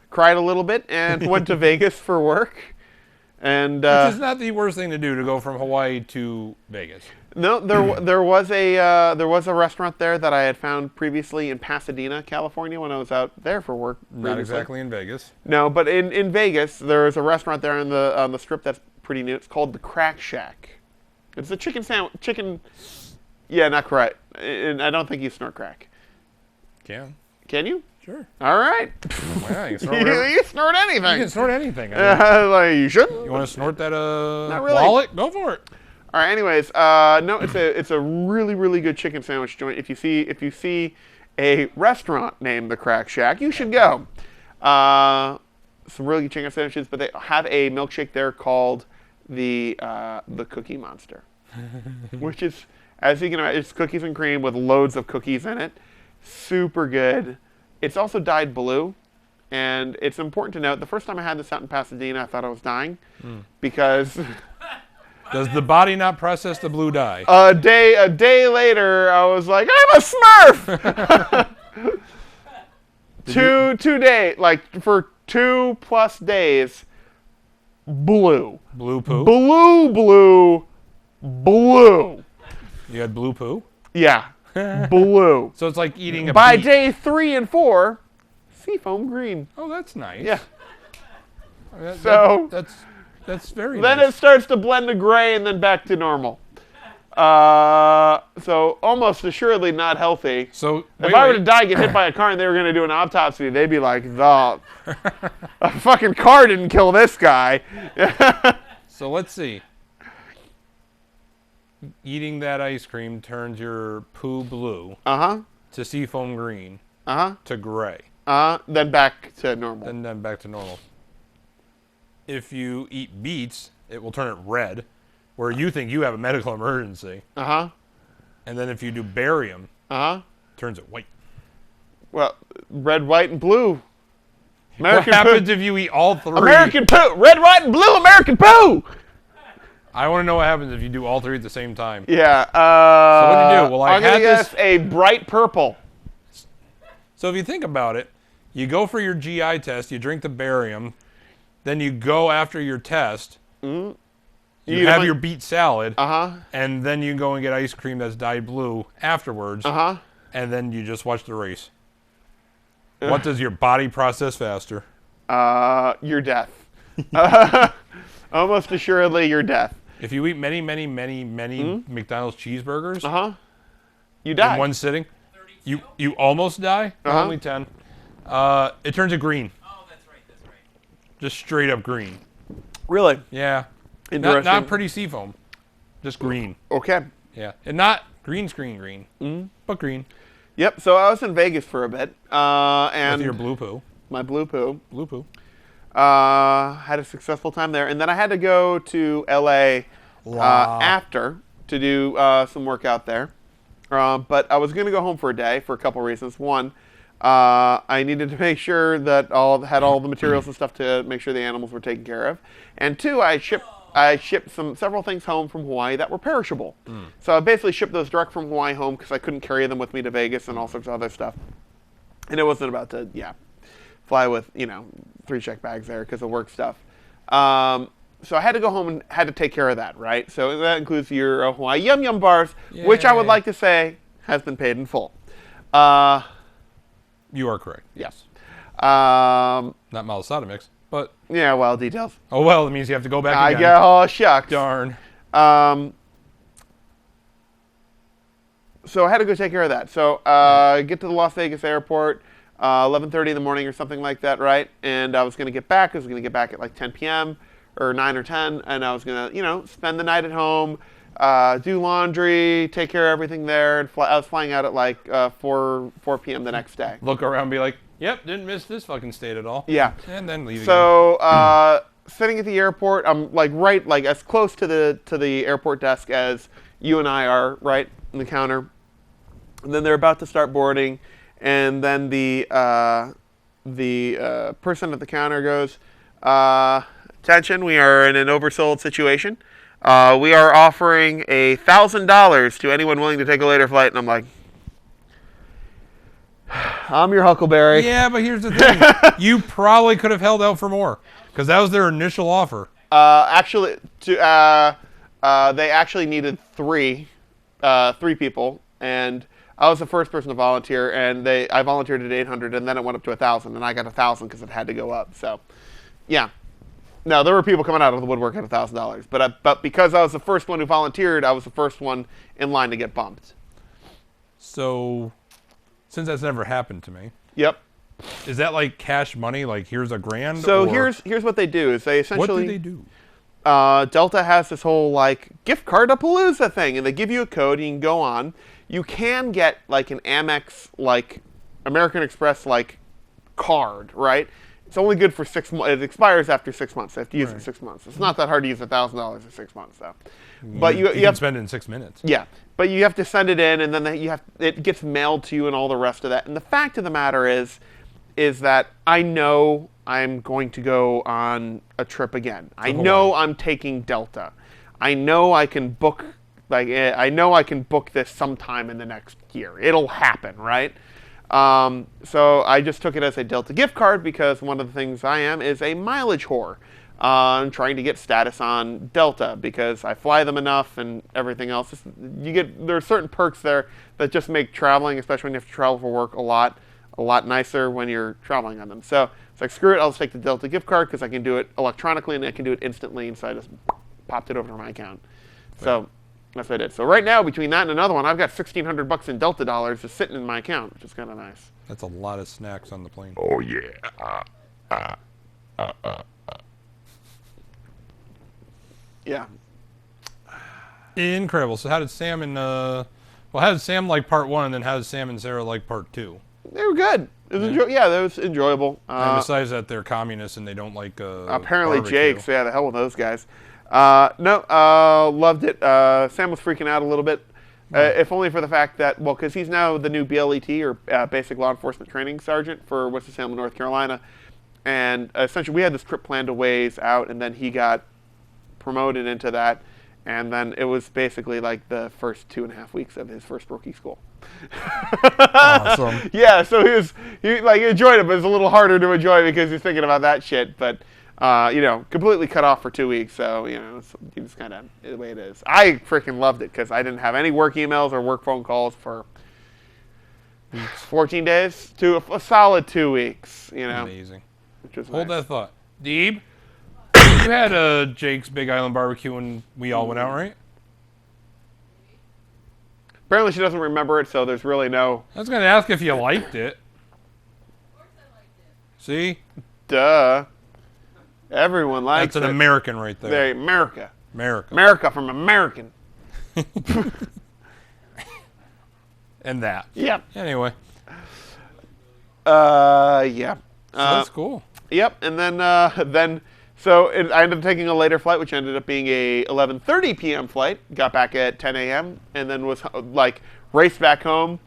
cried a little bit, and went to Vegas for work. And Which is not the worst thing to do, to go from Hawaii to Vegas. no, there was a restaurant there that I had found previously in Pasadena, California, when I was out there for work. Not previously. exactly in Vegas. No, but in Vegas, there is a restaurant there on the strip that's pretty new. It's called the Crack Shack. It's a chicken sandwich. Yeah, not correct. And I don't think you snort crack. Can you? Sure. All right. Yeah, you can snort whatever. You snort anything. You can snort anything. I mean, Like, you shouldn't. you want to snort that really. wallet? Go for it. All right. Anyways, no, it's a really really good chicken sandwich joint. If you see a restaurant named the Crack Shack, you should go. Some really good chicken sandwiches, but they have a milkshake there called the Cookie Monster, which is, as you can imagine, it's cookies and cream with loads of cookies in it. Super good. It's also dyed blue, and it's important to note, the first time I had this out in Pasadena, I thought I was dying because Does the body not process the blue dye? a day later, I was like, I'm a Smurf! 2 days, like for 2+ days, blue. Blue poo? Blue. You had blue poo? Yeah, blue. So it's like eating a By beet. day 3 and 4, seafoam green. Oh, that's nice. Yeah. That- So that's very then nice. it starts to blend to gray and then back to normal. So almost assuredly not healthy. So If I were to die, get hit by a car, and they were going to do an autopsy, they'd be like, a fucking car didn't kill this guy. So let's see. Eating that ice cream turns your poo blue Uh-huh. to seafoam green Uh-huh. to gray, Then back to normal. and then back to normal. If you eat beets, it will turn it red, where you think you have a medical emergency. Uh-huh. And then if you do barium, Uh-huh. it turns it white. Well, red, white, and blue. What happens if you eat all three? American poo! Red, white, and blue American poo! I want to know what happens if you do all three at the same time. Yeah. So what do you do? Well, I I'm gonna had this- guess a bright purple. So if you think about it, you go for your GI test, you drink the barium, then you go after your test, you eat have a your bun- beet salad, Uh-huh. and then you go and get ice cream that's dyed blue afterwards, Uh-huh. and then you just watch the race. What does your body process faster? Your death. Almost assuredly your death. If you eat many McDonald's cheeseburgers Uh-huh. You die. in one sitting, you almost die. Uh-huh. Only 10. It turns it green. Oh, that's right. Just straight up green. Really? Yeah. Interesting. Not pretty seafoam. Just green. Okay. Yeah. And not green screen green, but green. Yep, so I was in Vegas for a bit, and With your blue poo. my blue poo. Blue poo. Had a successful time there, and then I had to go to LA after to do some work out there. But I was going to go home for a day for a couple reasons. One, I needed to make sure that had all the materials and stuff to make sure the animals were taken care of. And two, I shipped several things home from Hawaii that were perishable. So I basically shipped those direct from Hawaii home because I couldn't carry them with me to Vegas and all sorts of other stuff. And it wasn't about to, fly with, 3 check bags there because of work stuff. so I had to go home and had to take care of that, right? So that includes your Hawaii Yum Yum bars, which I would Yay. like to say has been paid in full. You are correct. Yes. Not malasada mix, but Yeah, well, details. oh well. It means you have to go back I again. get, oh, shucks. Darn. So I had to go take care of that. So get to the Las Vegas airport, 11:30 in the morning or something like that, right? And I was going to get back. I was going to get back at like 10 p.m. or 9 or 10, and I was going to, spend the night at home, do laundry, take care of everything there, and I was flying out at like 4 p.m. the next day. Look around and be like, yep, didn't miss this fucking state at all. Yeah. And then leave again. So sitting at the airport, I'm like right as close to the airport desk as you and I are, right, in the counter. And then they're about to start boarding, and then the person at the counter goes, "Attention, we are in an oversold situation. We are offering $1,000 to anyone willing to take a later flight." And I'm like, "I'm your Huckleberry." Yeah, but here's the thing. You probably could have held out for more because that was their initial offer. Actually, they actually needed three people, and I was the first person to volunteer, and I volunteered at 800, and then it went up to 1,000, and I got 1,000 because it had to go up. So, yeah. No, there were people coming out of the woodwork at $1,000, but because I was the first one who volunteered, I was the first one in line to get bumped. So, since that's never happened to me, Yep. is that like cash money? Like here's $1,000? So or here's what they do is they essentially what do they do? Delta has this whole like gift card Palooza thing, and they give you a code. You can go on. You can get like an Amex, like American Express, like card, right? It's only good for 6 months. It expires after 6 months. I have to use it in 6 months. It's not that hard to use $1,000 in 6 months, though. But you can have spend it in 6 minutes. yeah, but you have to send it in, and then it gets mailed to you, and all the rest of that. And the fact of the matter is that I know I'm going to go on a trip again. I know I'm taking Delta. I know I can book this sometime in the next year. It'll happen, right? So I just took it as a Delta gift card because one of the things I am is a mileage whore. I'm trying to get status on Delta because I fly them enough and everything else. There are certain perks there that just make traveling, especially when you have to travel for work, a lot nicer when you're traveling on them. So it's like, screw it, I'll just take the Delta gift card because I can do it electronically and I can do it instantly, and so I just popped it over to my account. So that's what I did. So right now, between that and another one, I've got $1,600 in Delta dollars just sitting in my account, which is kind of nice. That's a lot of snacks on the plane. Oh yeah. Yeah. Incredible. So how did Sam and how did Sam like part 1, and then how did Sam and Sarah like part 2? They were good. It was that was enjoyable. And besides that, they're communists and they don't like apparently barbecue. Jake, so yeah, the hell with those guys. Loved it. Sam was freaking out a little bit, if only for the fact that, because he's now the new BLET, or Basic Law Enforcement Training Sergeant for Winston-Salem, North Carolina. And essentially, we had this trip planned a ways out, and then he got promoted into that. And then it was basically like the first 2.5 weeks of his first rookie school. Awesome. Yeah, so he enjoyed it, but it's a little harder to enjoy because he's thinking about that shit. But completely cut off for 2 weeks. So it's just kind of the way it is. I freaking loved it because I didn't have any work emails or work phone calls for 14 days to a solid 2 weeks. Amazing. Which was Hold nice. that thought. Deeb, you had Jake's Big Island Barbecue when we all went out, right? Apparently she doesn't remember it, so there's really no. I was going to ask if you liked it. See? Duh. Everyone likes That's an it. American right there. They're America. America. America from American. And that. Yep. Anyway. Yeah. So that's cool. Yep. And then so I ended up taking a later flight, which ended up being a 11:30 p.m. flight. Got back at 10 a.m. and then was raced back home.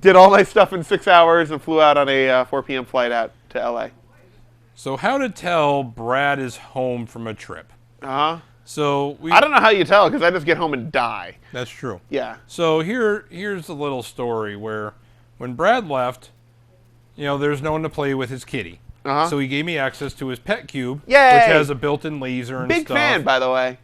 Did all my stuff in 6 hours and flew out on a 4 p.m. flight out to L.A. So how to tell Brad is home from a trip? So I don't know how you tell because I just get home and die. That's true. Yeah. So here's a little story where when Brad left, there's no one to play with his kitty. Uh-huh. So he gave me access to his pet cube, Yay! which has a built-in laser and Big stuff. fan, by the way.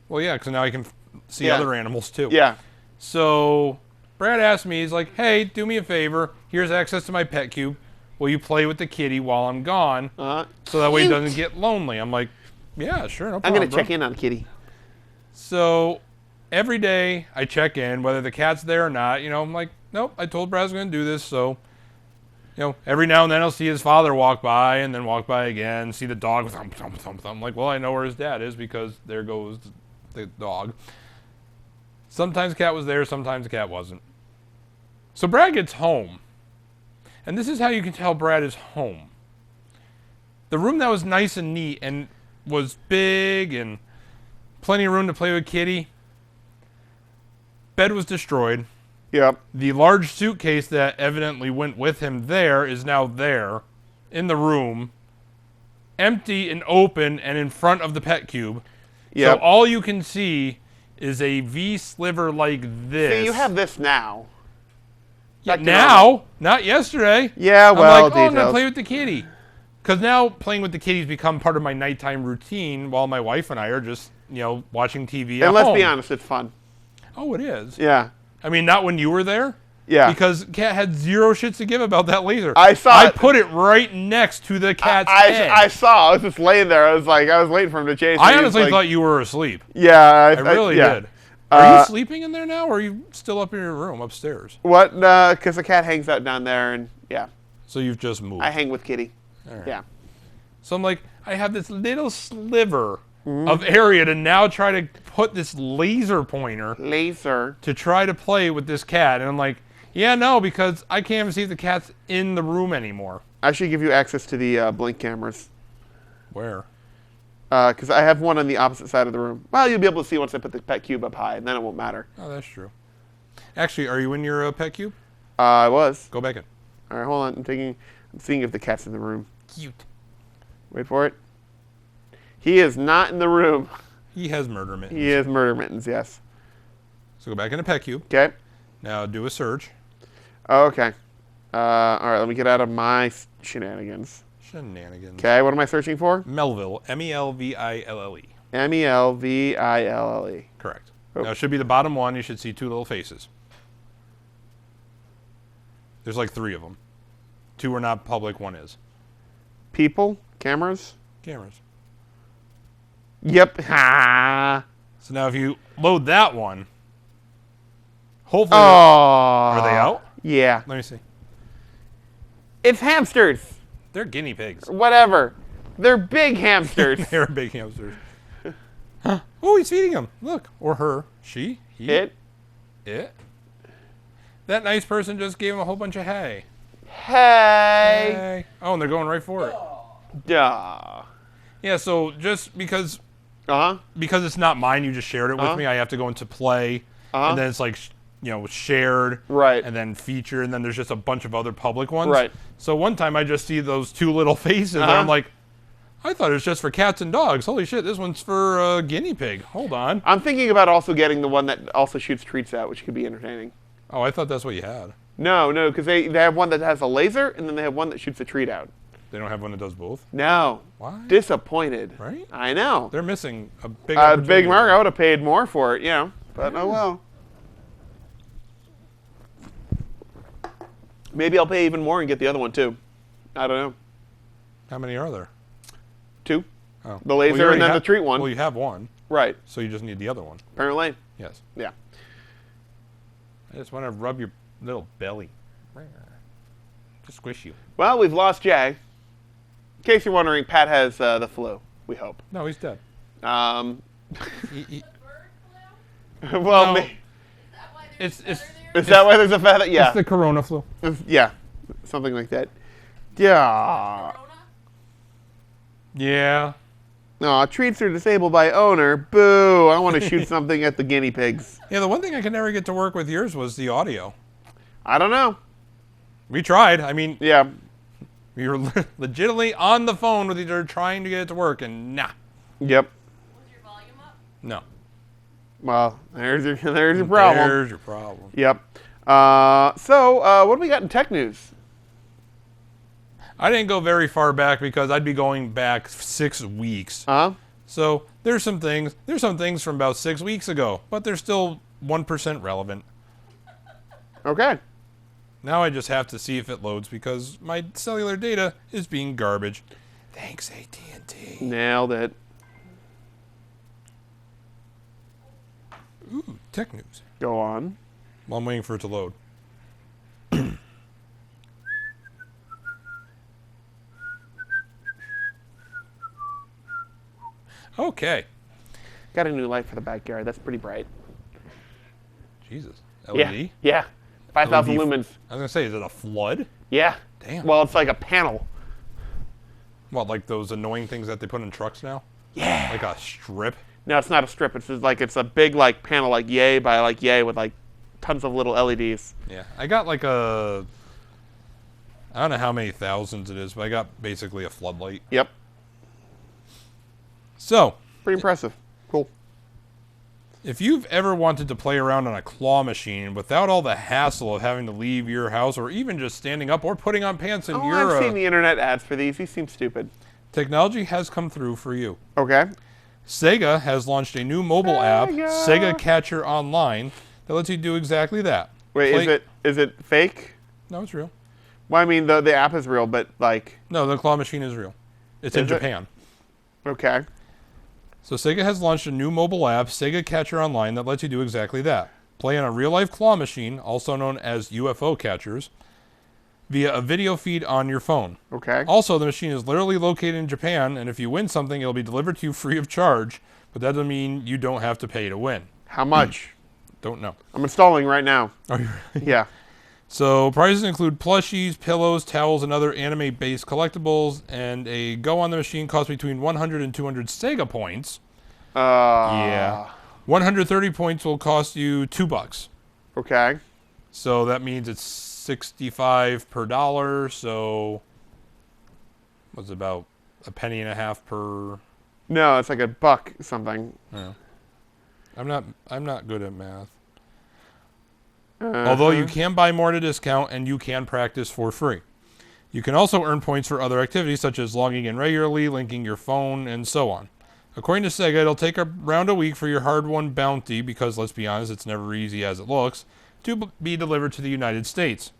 Well, yeah, because now I can see Yeah. other animals too. Yeah. So Brad asked me, he's like, hey, do me a favor. Here's access to my pet cube. Will you play with the kitty while I'm gone? So that way he Cute. doesn't get lonely. I'm like, yeah, sure, no I'm problem. going to check in on Kitty. So every day I check in, whether the cat's there or not. I'm like, nope, I told Brad I was going to do this. So, every now and then I'll see his father walk by and then walk by again, see the dog. Thump, thump, thump, thump. I'm like, well, I know where his dad is because there goes the dog. Sometimes the cat was there, sometimes the cat wasn't. So Brad gets home. And this is how you can tell Brad is home. The room that was nice and neat and was big and plenty of room to play with Kitty, bed was destroyed. Yep. The large suitcase that evidently went with him there is now there in the room, empty and open and in front of the pet cube. Yep. So all you can see is a V sliver like this. See, you have this now. Yeah, Back to now, normal. not yesterday. Yeah, I'm well, like, I'm gonna details. play with the kitty, because now playing with the kitty's become part of my nighttime routine while my wife and I are just, watching TV at And let's home. be honest, it's fun. Oh, it is. Yeah. I mean, not when you were there. Yeah. Because Cat had zero shits to give about that laser. I saw I it. put it right next to the cat's I head. saw. I was just laying there. I was waiting for him to chase me. I He was honestly like- thought you were asleep. Yeah. I really yeah. did. Are you sleeping in there now, or are you still up in your room upstairs? What? Because the cat hangs out down there, and yeah, So you've just moved. I hang with Kitty. All right. Yeah. So I'm like, I have this little sliver Mm-hmm. of area to now try to put this laser pointer Laser. to try to play with this cat. And I'm like, yeah, no, because I can't even see if the cat's in the room anymore. I should give you access to the Blink cameras. Where? Because I have one on the opposite side of the room. Well, you'll be able to see once I put the pet cube up high, and then it won't matter. Oh, that's true. Actually, are you in your pet cube? I was. Go back in. All right, hold on. I'm seeing if the cat's in the room. Cute. Wait for it. He is not in the room. He has murder mittens. He is murder mittens. Yes. So go back into pet cube. Okay. Now do a search. Oh, okay. All right. Let me get out of my shenanigans. Shenanigans. Okay. What am I searching for? Melville. Melville. Melville. Correct. Oh. Now it should be the bottom one. You should see two little faces. There's like 3 of them. 2 are not public. 1 is. People. Cameras. Cameras. Yep. Ha. So now if you load that one, hopefully, Oh. are they out? Yeah. Let me see. It's hamsters. They're guinea pigs. Whatever. They're big hamsters. They're big hamsters. Huh? Oh, he's feeding them. Look. Or her. She. He. It. That nice person just gave him a whole bunch of hay. Hey. Hey. Oh, and they're going right for it. Duh. Yeah, so just because Uh-huh. it's not mine, you just shared it with Uh-huh. me, I have to go into play, Uh-huh. and then it's like, shared, Right. and then feature, and then there's just a bunch of other public ones. Right. So one time I just see those 2 little faces, and Uh-huh. I'm like, I thought it was just for cats and dogs. Holy shit, this one's for guinea pig. Hold on. I'm thinking about also getting the one that also shoots treats out, which could be entertaining. Oh, I thought that's what you had. No, because they have one that has a laser, and then they have one that shoots a treat out. They don't have one that does both, No. Why? Disappointed. right? I know. They're missing a big Big opportunity. mark, I would have paid more for it, But oh well. Maybe I'll pay even more and get the other one too. I don't know. How many are there? 2. Oh. The laser you already and then have- the treat one. Well, you have one, Right. so you just need the other one. Apparently. Yes. Yeah. I just want to rub your little belly. Just squish you. Well, we've lost Jay. In case you're wondering, Pat has the flu. We hope. No, he's dead. Bird flu? Well, No. Is that why It's- there's feather it's- there? is that why there's a feather? Yeah. It's the corona flu. Yeah. Something like that. Yeah. Corona? Yeah. Aw, treats are disabled by owner. Boo. I want to shoot something at the guinea pigs. Yeah, the one thing I could never get to work with yours was the audio. I don't know. We tried. I mean, Yeah. we were legitimately on the phone with each other trying to get it to work, and nah. Yep. Was your volume up? No. Well, there's your problem. There's your problem. Yep. So what do we got in tech news? I didn't go very far back because I'd be going back 6 weeks. So there's some things from about 6 weeks ago, but they're still 1% relevant. Okay. Now I just have to see if it loads because my cellular data is being garbage. Thanks, AT&T. Nailed it. Ooh, tech news. Go on. While I'm waiting for it to load. Okay. Got a new light for the backyard. That's pretty bright. Jesus. Yeah. LED? Yeah. 5,000 LED. lumens. I was going to say, is it a flood? Yeah. Damn. Well, it's like a panel. What, like those annoying things that they put in trucks now? Yeah. Like a strip? No, it's not a strip. It's just like it's a big like panel like yay by like yay with like tons of little LEDs. Yeah. I got like a... I don't know how many thousands it is, but I got basically a floodlight. Yep. So, Pretty impressive. Cool. if you've ever wanted to play around on a claw machine without all the hassle of having to leave your house or even just standing up or putting on pants in your... I've seen the internet ads for these. These seem stupid. Technology has come through for you. Okay. Sega has launched a new mobile app, Sega Catcher Online, that lets you do exactly that. Wait, Play- is it fake? No, it's real. Well, I mean the app is real, but like No, the claw machine is real. It's in Is it? Japan. okay. So Sega has launched a new mobile app, Sega Catcher Online, that lets you do exactly that. Play on a real-life claw machine, also known as UFO catchers, via a video feed on your phone. Okay. Also, the machine is literally located in Japan, and if you win something, it'll be delivered to you free of charge, but that doesn't mean you don't have to pay to win. How much? Don't know. I'm installing right now. Are you ready? Yeah. So prizes include plushies, pillows, towels, and other anime-based collectibles, and a go on the machine costs between 100 and 200 Sega points. Yeah. 130 points will cost you $2. Okay. So that means it's 65 per dollar, so what's it, about a penny and a half per... No, it's like a buck something. I'm not good at math. Although you can buy more at a discount and you can practice for free. You can also earn points for other activities such as logging in regularly, linking your phone, and so on. According to Sega, it'll take around a week for your hard-won bounty, because let's be honest, it's never easy as it looks, to be delivered to the United States.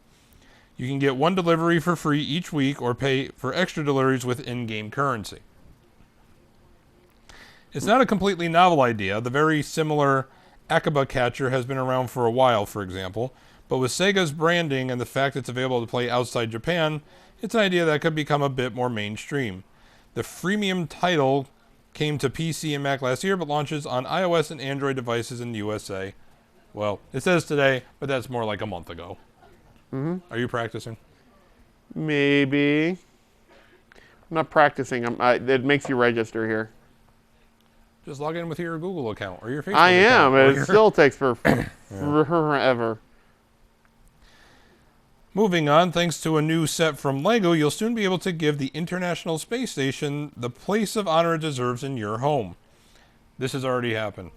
You can get one delivery for free each week or pay for extra deliveries with in-game currency. It's not a completely novel idea. The very similar Akaba Catcher has been around for a while, for example, but with Sega's branding and the fact it's available to play outside Japan, it's an idea that could become a bit more mainstream. The freemium title came to PC and Mac last year, but launches on iOS and Android devices in the USA. Well, it says today, but that's more like a month ago. Are you practicing? Maybe. I'm not practicing. It makes you register here. Just log in with your Google account or your Facebook I account. am. or It your- still takes forever. Moving on, thanks to a new set from LEGO, you'll soon be able to give the International Space Station the place of honor it deserves in your home. This has already happened.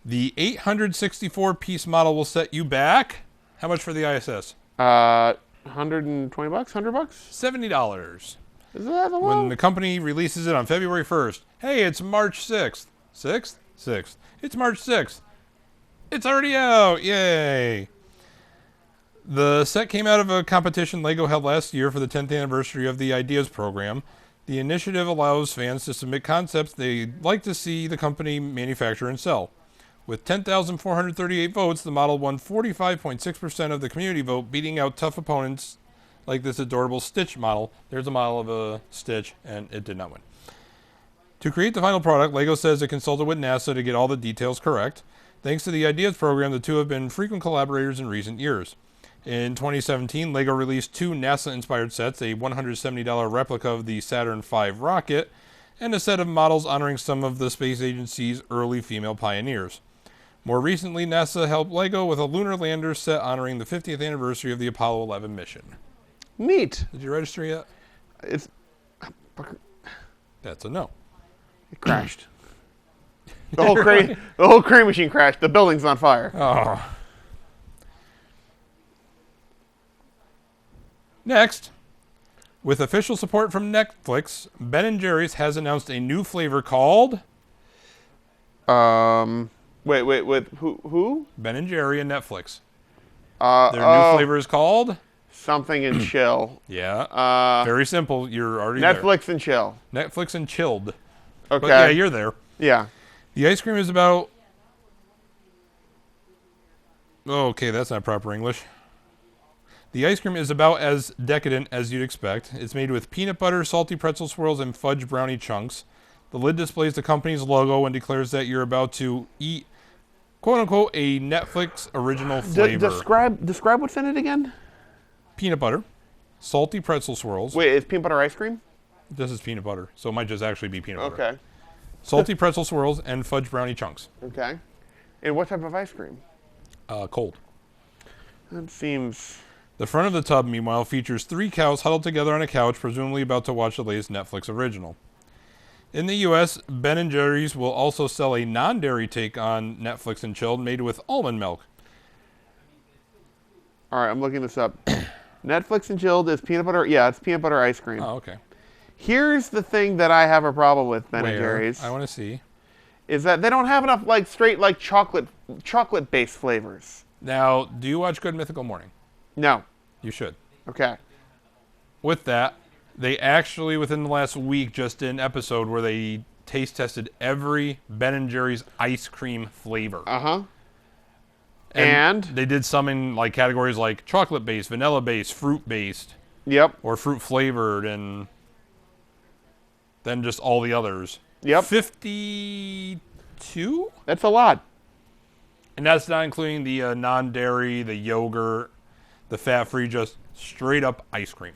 The 864-piece model will set you back. How much for the ISS? 120 bucks, $100. $70. Is that a When lot? the company releases it on February 1st. Hey, it's March 6th. 6th? 6th. It's March 6th. It's already out. Yay. The set came out of a competition LEGO held last year for the 10th anniversary of the Ideas program. The initiative allows fans to submit concepts they'd like to see the company manufacture and sell. With 10,438 votes, the model won 45.6% of the community vote, beating out tough opponents like this adorable Stitch model. There's a model of a Stitch, and it did not win. To create the final product, LEGO says it consulted with NASA to get all the details correct. Thanks to the Ideas program, the two have been frequent collaborators in recent years. In 2017, LEGO released two NASA-inspired sets, a $170 replica of the Saturn V rocket, and a set of models honoring some of the space agency's early female pioneers. More recently, NASA helped LEGO with a lunar lander set honoring the 50th anniversary of the Apollo 11 mission. Neat. Did you register yet? It's That's a no. it crashed. The whole crane machine crashed. The building's on fire. Oh. Next, With official support from Netflix, Ben & Jerry's has announced a new flavor called Wait, with who? Ben & Jerry and Netflix. Their Their new flavor is called something and chill. Yeah. Very simple. You're already Netflix and chill. there. Netflix and chilled. Okay. But yeah, you're there. Yeah. The ice cream is about... Oh, okay, that's not proper English. The ice cream is about as decadent as you'd expect. It's made with peanut butter, salty pretzel swirls, and fudge brownie chunks. The lid displays the company's logo and declares that you're about to eat, quote-unquote, a Netflix original flavor. Describe what's in it again? Peanut butter, salty pretzel swirls. Wait, is peanut butter ice cream? This is peanut butter, so it might just actually be peanut butter. Okay. Salty pretzel swirls and fudge brownie chunks. Okay. And what type of ice cream? Cold. That seems... The front of the tub, meanwhile, features 3 cows huddled together on a couch, presumably about to watch the latest Netflix original. In the U.S., Ben & Jerry's will also sell a non-dairy take on Netflix and Chilled made with almond milk. All right, I'm looking this up. Netflix and Chilled is peanut butter. Yeah, it's peanut butter ice cream. Oh, okay. Here's the thing that I have a problem with Ben & Where? Jerry's. I want to see. Is that they don't have enough like straight like chocolate-based flavors. Now, do you watch Good Mythical Morning? No. You should. Okay. With that, they actually, within the last week, just did an episode where they taste tested every Ben & Jerry's ice cream flavor. Uh-huh. And they did some in like categories like chocolate-based, vanilla-based, fruit-based, yep. or fruit-flavored, and then just all the others. Yep. 52? That's a lot. And that's not including the non-dairy, the yogurt, the fat-free, just straight-up ice cream.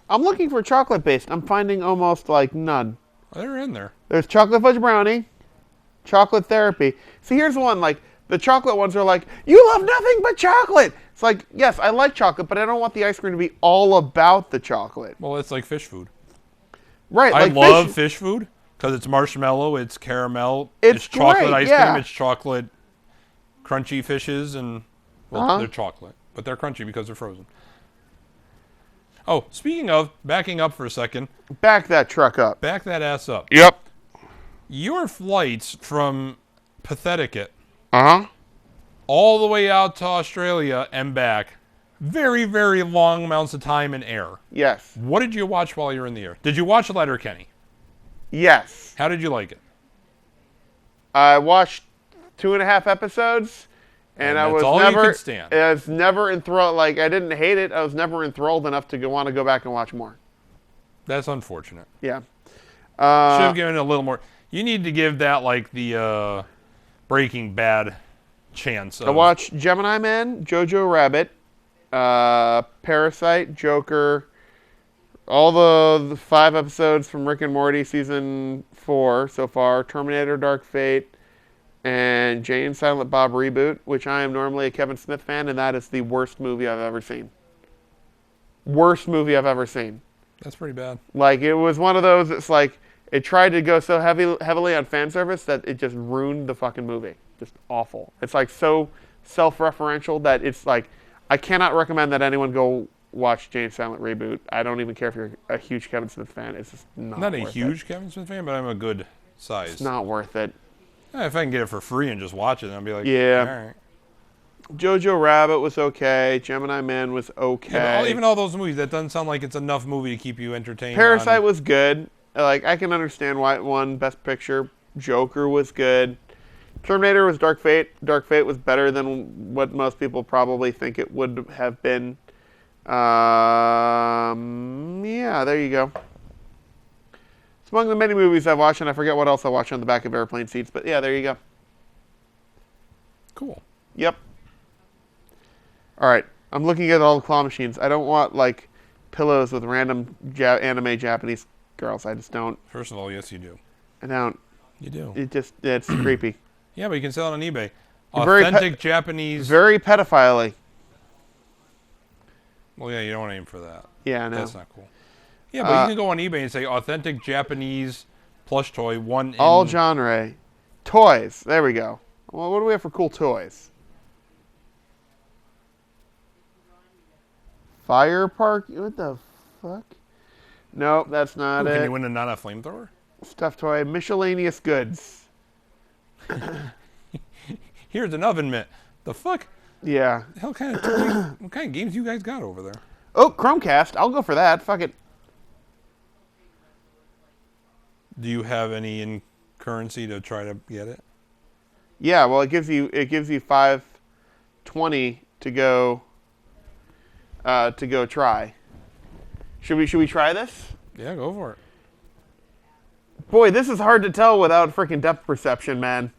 I'm looking for chocolate-based. I'm finding almost like none. Oh, they're in there. There's chocolate fudge brownie, chocolate therapy. See, here's the one, like, the chocolate ones are like, you love nothing but chocolate. It's like, yes, I like chocolate, but I don't want the ice cream to be all about the chocolate. Well, it's like fish food. Right. I like love fish food because it's marshmallow, it's caramel, it's chocolate great, ice yeah. cream, it's chocolate crunchy fishes, and, well, they're chocolate, but they're crunchy because they're frozen. Oh, speaking of, backing up for a second. Back that truck up. Back that ass up. Yep. Your flights from Patheticate Uh-huh. all the way out to Australia and back, very, very long amounts of time in air. Yes. What did you watch while you were in the air? Did you watch Letterkenny? Yes. How did you like it? I watched 2.5 episodes, and I that's was all you never, could stand. I was never enthralled. Like, I didn't hate it. I was never enthralled enough to want to go back and watch more. That's unfortunate. Yeah. Should have given it a little more. You need to give that like the Breaking Bad chance. I watched Gemini Man, Jojo Rabbit, Parasite, Joker, all the 5 episodes from Rick and Morty season 4 so far, Terminator Dark Fate, and Jay and Silent Bob Reboot, which I am normally a Kevin Smith fan, and that is the worst movie I've ever seen. Worst movie I've ever seen. That's pretty bad. Like, it was one of those, it's like, it tried to go so heavily on fan service that it just ruined the fucking movie. Just awful. It's like so self-referential that it's like, I cannot recommend that anyone go watch Jay and Silent Reboot. I don't even care if you're a huge Kevin Smith fan. It's just not I'm not a worth huge it. Kevin Smith fan, but I'm a good size. It's not worth it. If I can get it for free and just watch it, then I'll be like, Yeah. all right. Jojo Rabbit was okay. Gemini Man was okay. Yeah, but even all those movies, that doesn't sound like it's enough movie to keep you entertained. Parasite was good. Like, I can understand why it won Best Picture. Joker was good. Terminator was Dark Fate. Dark Fate was better than what most people probably think it would have been. Yeah, there you go. It's among the many movies I've watched, and I forget what else I watched on the back of airplane seats. But yeah, there you go. Cool. Yep. All right. I'm looking at all the claw machines. I don't want, like, pillows with random anime Japanese girls. I just don't. First of all, yes, you do. I don't. You do. It's creepy. Yeah, but you can sell it on eBay. Very Authentic Japanese. Very pedophile-y. Well, yeah, you don't want to aim for that. Yeah, I know. That's not cool. Yeah, but you can go on eBay and say authentic Japanese plush toy, one in... All genre. Toys. There we go. Well, what do we have for cool toys? Fire Park? What the fuck? Nope, that's not Ooh, it. can you win a not a flamethrower? Stuffed toy, miscellaneous goods. Here's an oven mitt. The fuck? Yeah. The hell kind of what kind of games you guys got over there? Oh, Chromecast. I'll go for that. Fuck it. Do you have any in currency to try to get it? Yeah, well, it gives you 520 to go try. Should we try this? Yeah, go for it. Boy, this is hard to tell without freaking depth perception, man.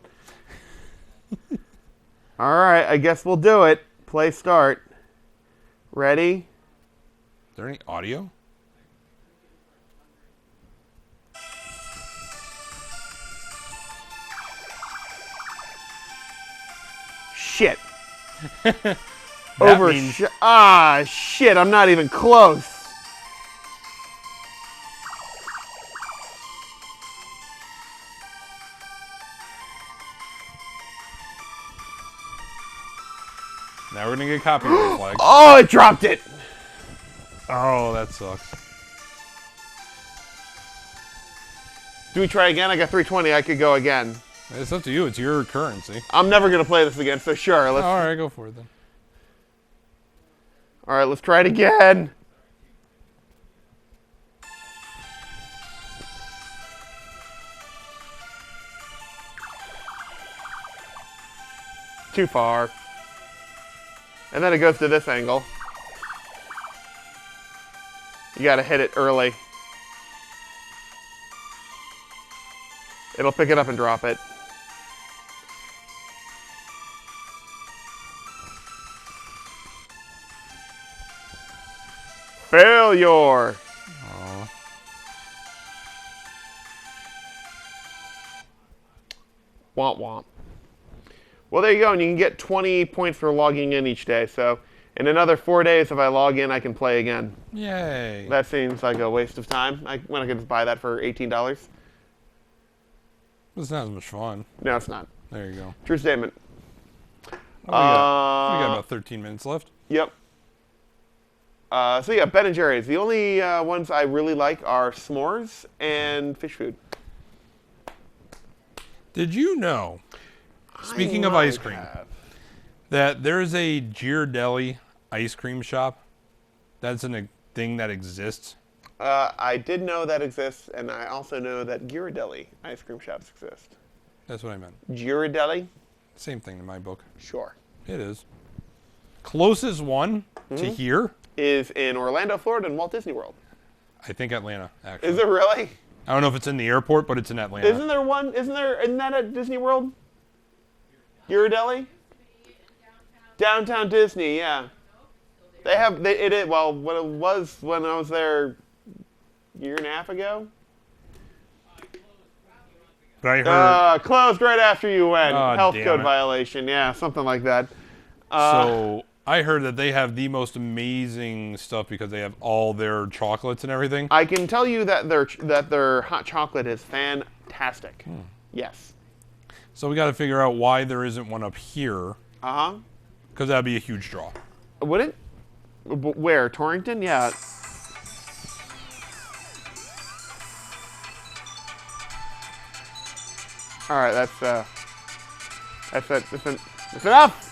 All right, I guess we'll do it. Play start. Ready? Is there any audio? Shit. That means- Shit, I'm not even close. Now we're gonna get copyright flags. Oh, it dropped it. Oh, that sucks. Do we try again? I got 320. I could go again. It's up to you. It's your currency. I'm never going to play this again, so sure. All right, go for it then. All right, let's try it again. Too far. And then it goes to this angle. You gotta hit it early. It'll pick it up and drop it. Failure! Womp womp. Well, there you go, and you can get 20 points for logging in each day. So, in another 4 days, if I log in, I can play again. Yay. That seems like a waste of time. When I could just buy that for $18. It's not as much fun. No, it's not. There you go. True statement. Oh, we got about 13 minutes left. Yep. So yeah, Ben and Jerry's. The only ones I really like are s'mores and fish food. Did you know, speaking of ice cream, that there's a Ghirardelli ice cream shop? That's a thing that exists. I did know that exists, and I also know that Ghirardelli ice cream shops exist. That's what I meant. Ghirardelli? Same thing in my book. Sure. It is. Closest one to here, Is in Orlando, Florida, and Walt Disney World. I think Atlanta, actually. Is it really? I don't know if it's in the airport, but it's in Atlanta. Isn't there one? Isn't that at Disney World? Ghirardelli? Downtown Disney, yeah. They have, well, what it was when I was there a year and a half ago. But I heard, Closed right after you went. Oh, Health damn code it. violation, yeah, something like that. so I heard that they have the most amazing stuff because they have all their chocolates and everything. I can tell you that their hot chocolate is fantastic. Yes. So we got to figure out why there isn't one up here, Uh-huh. because that'd be a huge draw. Would it? Where? Torrington? Yeah. All right, that's enough.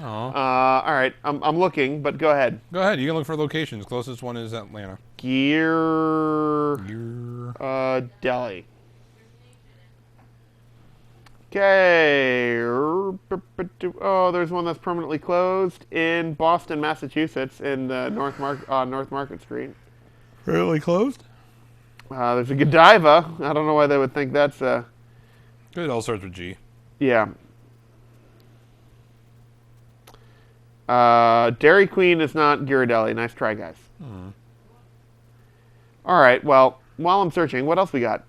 Oh. All right, I'm looking, but go ahead. Go ahead. You can look for locations. Closest one is Atlanta. Delhi. Okay. Oh, there's one that's permanently closed in Boston, Massachusetts, in the North Market Street. Really closed? There's a Godiva. I don't know why they would think that's It all starts with G. yeah. Dairy Queen is not Ghirardelli. Nice try, guys. All right. Well, while I'm searching, what else we got?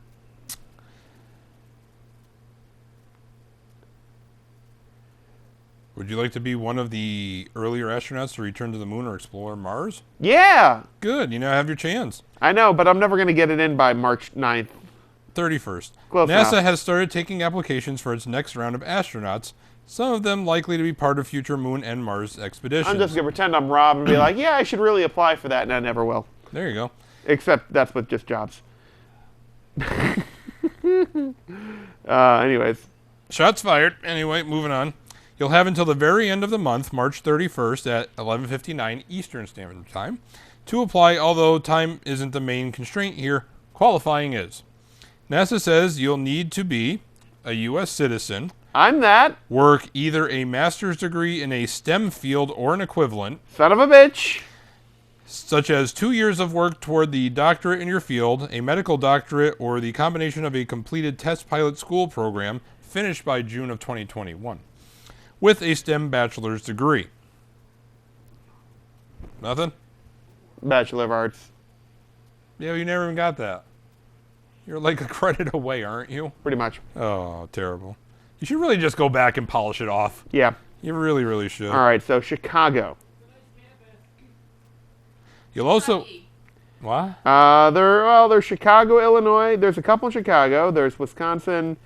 Would you like to be one of the earlier astronauts to return to the moon or explore Mars? Yeah, Good. You now have your chance. I know, but I'm never going to get it in by March 9th. 31st. Close NASA enough. has started taking applications for its next round of astronauts, some of them likely to be part of future moon and Mars expeditions. I'm just going to pretend I'm Rob and be like, yeah, I should really apply for that, and I never will. There you go. Except that's with just jobs. Anyways. Shots fired. Anyway, moving on. You'll have until the very end of the month, March 31st at 11:59 Eastern Standard Time, to apply, although time isn't the main constraint here. Qualifying is. NASA says you'll need to be a U.S. citizen, I'm that. work either a master's degree in a STEM field or an equivalent, Son of a bitch. such as 2 years of work toward the doctorate in your field, a medical doctorate, or the combination of a completed test pilot school program finished by June of 2021, with a STEM bachelor's degree. Nothing? Bachelor of Arts. Yeah, you never even got that. You're like a credit away, aren't you? Pretty much. Oh, terrible. You should really just go back and polish it off. Yeah. You really, really should. All right, so Chicago. You'll also... Kentucky. What? There's Chicago, Illinois. There's a couple in Chicago. There's Wisconsin,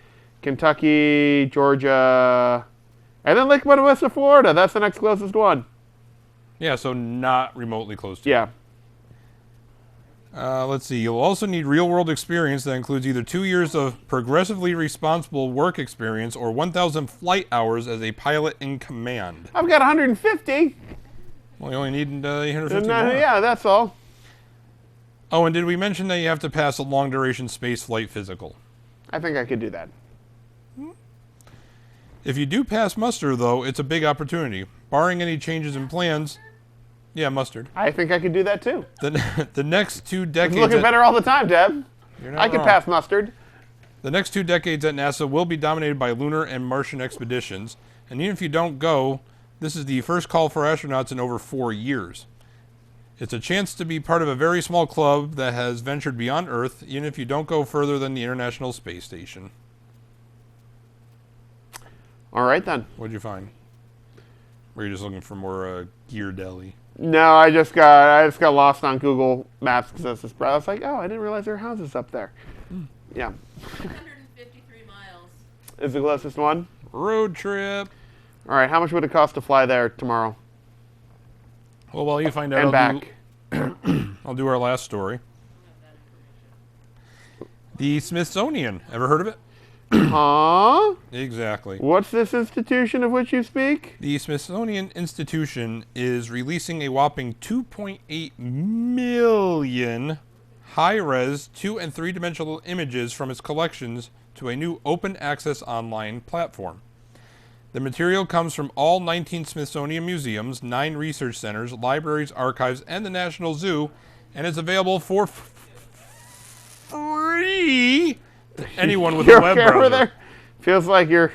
Kentucky, Georgia, and then Lake Buena Vista, Florida. That's the next closest one. Yeah, so not remotely close to. Yeah. Let's see. You'll also need real-world experience that includes either 2 years of progressively responsible work experience or 1,000 flight hours as a pilot in command. I've got 150. Well, you only need 850 more. Yeah, that's all. Oh, and did we mention that you have to pass a long-duration space flight physical? I think I could do that. If you do pass muster, though, it's a big opportunity. Barring any changes in plans... Yeah, mustard. I think I could do that too. The next 2 decades... It's looking better all the time, Deb. You're not I could wrong. pass mustard. The next 2 decades at NASA will be dominated by lunar and Martian expeditions, and even if you don't go, this is the first call for astronauts in over 4 years. It's a chance to be part of a very small club that has ventured beyond Earth, even if you don't go further than the International Space Station. All right, then. What'd you find? Were you just looking for more gear deli? No, I just got lost on Google Maps because I was like, oh, I didn't realize there are houses up there. Yeah. 153 miles. Is the closest one? Road trip. All right, how much would it cost to fly there tomorrow? Well, while you find out, And back. I'll do our last story. The Smithsonian. Ever heard of it? Huh? Exactly. What's this institution of which you speak? The Smithsonian Institution is releasing a whopping 2.8 million high-res 2- and 3-dimensional images from its collections to a new open-access online platform. The material comes from all 19 Smithsonian museums, 9 research centers, libraries, archives, and the National Zoo, and is available for free to anyone with a You're web okay over browser. there? Feels like you're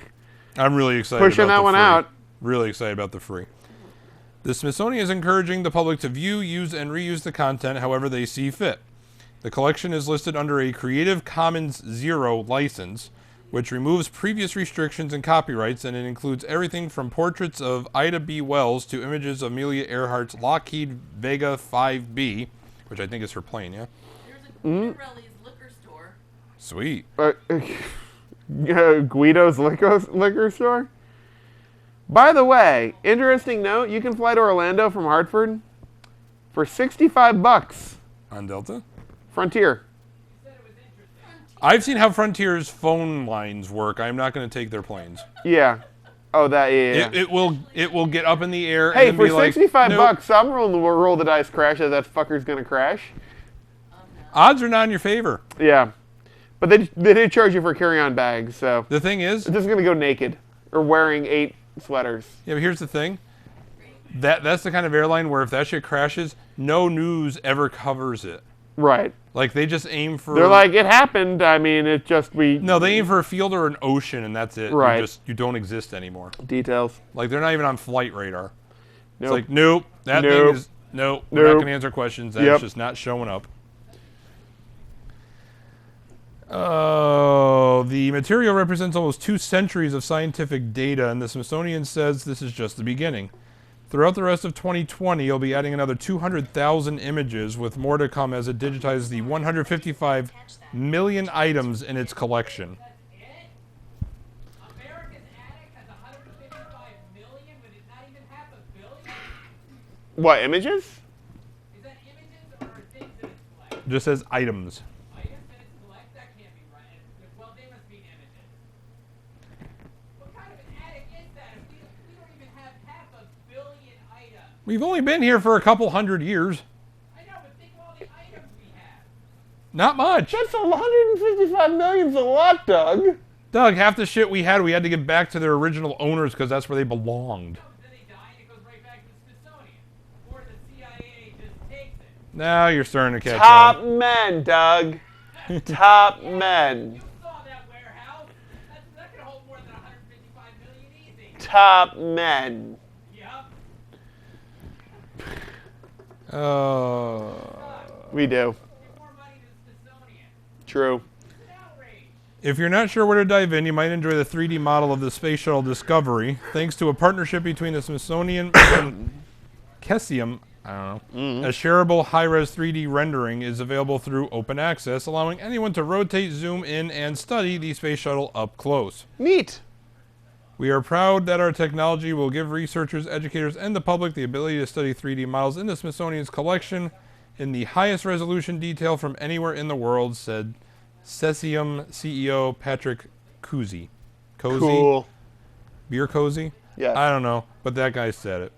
I'm really excited pushing about that the one free. out. Really excited about the free. The Smithsonian is encouraging the public to view, use, and reuse the content however they see fit. The collection is listed under a Creative Commons Zero license, which removes previous restrictions and copyrights, and it includes everything from portraits of Ida B. Wells to images of Amelia Earhart's Lockheed Vega 5B, which I think is her plane, yeah? There's a Pirelli's liquor store. Sweet. Guido's liquor store? By the way, interesting note, you can fly to Orlando from Hartford for $65. On Delta? Frontier. I've seen how Frontier's phone lines work. I'm not going to take their planes. Yeah. Oh, that, yeah. It will get up in the air Hey, and for then be like, $65, "Nope." some roll the dice crash that fucker's gonna crash. Odds are not in your favor. Yeah. But they did charge you for carry-on bags, so The thing is, it's just gonna go naked or wearing 8 sweaters. yeah, but here's the thing. That's the kind of airline where if that shit crashes, no news ever covers it. Right. Like they just aim for. They're like, it happened. I mean, it just No, they aim for a field or an ocean, and that's it. Right. You don't exist anymore. details. Like they're not even on flight radar. It's Nope. like, nope, that Nope. thing is nope. We're not Nope. going to answer questions. That's Yep. just not showing up. Oh, the material represents almost 2 centuries of scientific data, and the Smithsonian says this is just the beginning. Throughout the rest of 2020, you'll be adding another 200,000 images, with more to come as it digitizes the 155 million items in its collection. America's attic has 155 million, but it's not even half a billion? What, images? Is that images or things in its collection? Just says items. Items and it's collect? That can't be right. Well, they must be images. What kind of an attic is that? If we don't even have half a billion items. We've only been here for a couple hundred years. I know, but think of all the items we have. Not much. That's 155 million's a lot, Doug. Doug, half the shit we had to give back to their original owners because that's where they belonged. No, but then they die and it goes right back to the Smithsonian. Or the CIA just takes it. Now you're starting to catch Top up. men, Doug. Top men. You saw that warehouse. That could hold more than 155 million easy. Top men. Yup. We do. Give more money to the Smithsonian. True. It's an outrage. If you're not sure where to dive in, you might enjoy the 3D model of the Space Shuttle Discovery, thanks to a partnership between the Smithsonian and Kesium. I don't know. A shareable high-res 3D rendering is available through open access, allowing anyone to rotate, zoom in, and study the Space Shuttle up close. Neat. We are proud that our technology will give researchers, educators, and the public the ability to study 3D models in the Smithsonian's collection in the highest resolution detail from anywhere in the world, said Cesium CEO Patrick Cozy. Cozy? Cool. Beer Cozy? Yes. I don't know, but that guy said it.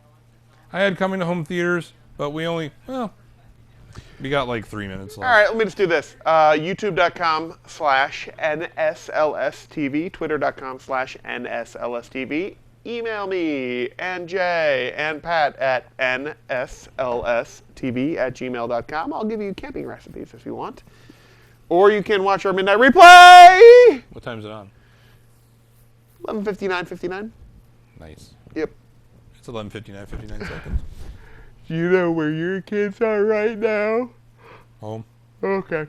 I had coming to home theaters, but we got like 3 minutes left. All right, let me just do this. YouTube.com/NSLSTV, Twitter.com/NSLSTV. Email me, and Jay, and Pat at nslstv@gmail.com. I'll give you camping recipes if you want. Or you can watch our midnight replay. What time is it on? 11:59:59. Nice. Yep. It's 11:59 seconds. Do you know where your kids are right now? Home. Okay.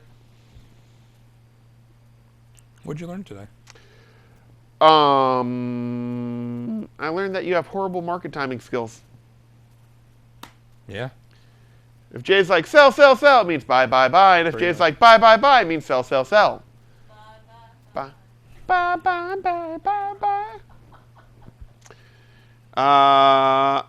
What'd you learn today? I learned that you have horrible market timing skills. Yeah. If Jay's like, sell, sell, sell, it means buy, buy, buy. And if Pretty Jay's much. like, buy, buy, buy, it means sell, sell, sell. Bye, Buy, bye. buy, buy, buy, buy, buy.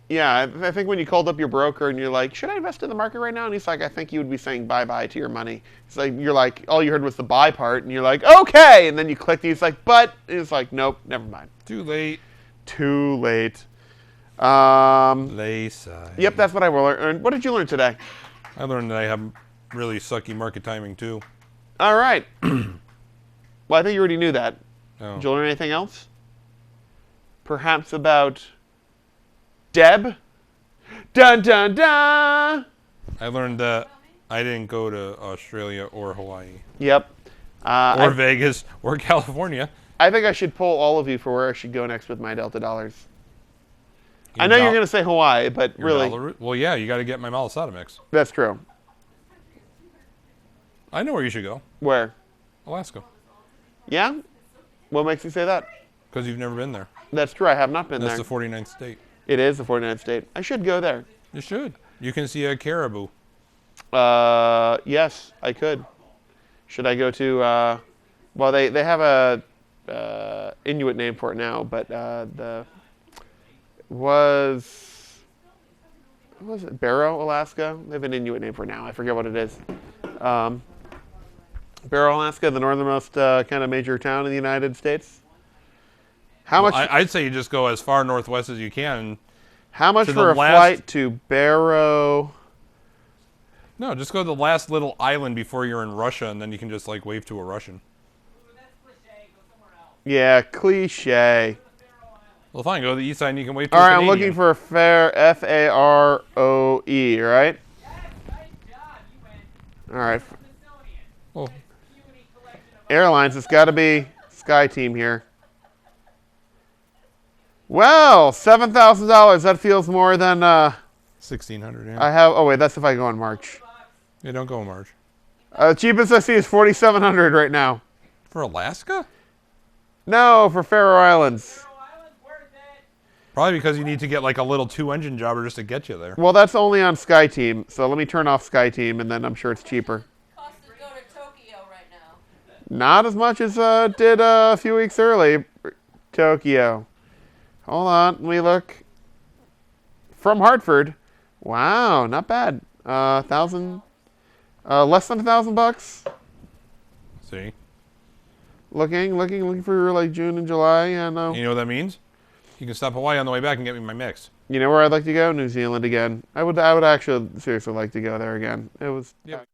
Yeah, I think when you called up your broker and you're like, should I invest in the market right now? And he's like, I think you would be saying bye-bye to your money. It's like, you're like, all you heard was the buy part, and you're like, okay! And then you clicked, and he's like, but? And it's like, nope, never mind. Too late. Too late. They sigh. Yep, that's what I learned. What did you learn today? I learned that I have really sucky market timing too. All right. Well, I think you already knew that. Oh. Did you learn anything else? Perhaps about Deb? Dun, dun, dun! I learned that I didn't go to Australia or Hawaii Yep. or Vegas or California. I think I should poll all of you for where I should go next with my Delta dollars. I know you're going to say Hawaii, but really, Well, yeah, you got to get my malasada mix. that's true. I know where you should go. Where? Alaska. Yeah? What makes you say that? Because you've never been there. That's true. I have not been That's there. the 49th state. It is the 49th state. I should go there. You should. You can see a caribou. Yes, I could. Should I go to, well, they have a Inuit name for it now, but what was it, Barrow, Alaska? They have an Inuit name for it now. I forget what it is. Barrow, Alaska, the northernmost kind of major town in the United States. How much? I'd say you just go as far northwest as you can. How much to for the a last- flight to Barrow? No, just go to the last little island before you're in Russia, and then you can just like wave to a Russian. Ooh, that's cliche. Go somewhere else. Yeah, cliche. Well, fine. Go to the east side, and you can wave to All a right, I'm Canadian. looking for a fare. Faroe, right? Yes, nice job. You went All right. Smithsonian. Oh, Puny collection of Airlines, it's got to be SkyTeam here. Well, $7,000. That feels more than 1,600. Yeah. I have. Oh wait, that's if I go in March. Yeah, don't go in March. Cheapest I see is $4,700 right now. For Alaska? No, for Faroe Islands. Islands. Worth it. Probably because you need to get like a little 2-engine jobber just to get you there. Well, that's only on SkyTeam. So let me turn off SkyTeam, and then I'm sure it's cheaper. Costs to go to Tokyo right now. Not as much as did a few weeks early. Tokyo. Hold on, let me look. From Hartford. Wow, not bad. $1,000, less than $1,000. See? Looking for like June and July, and You know what that means? You can stop Hawaii on the way back and get me my mix. you know where I'd like to go? New Zealand again. I would actually seriously like to go there again. It was. Yep.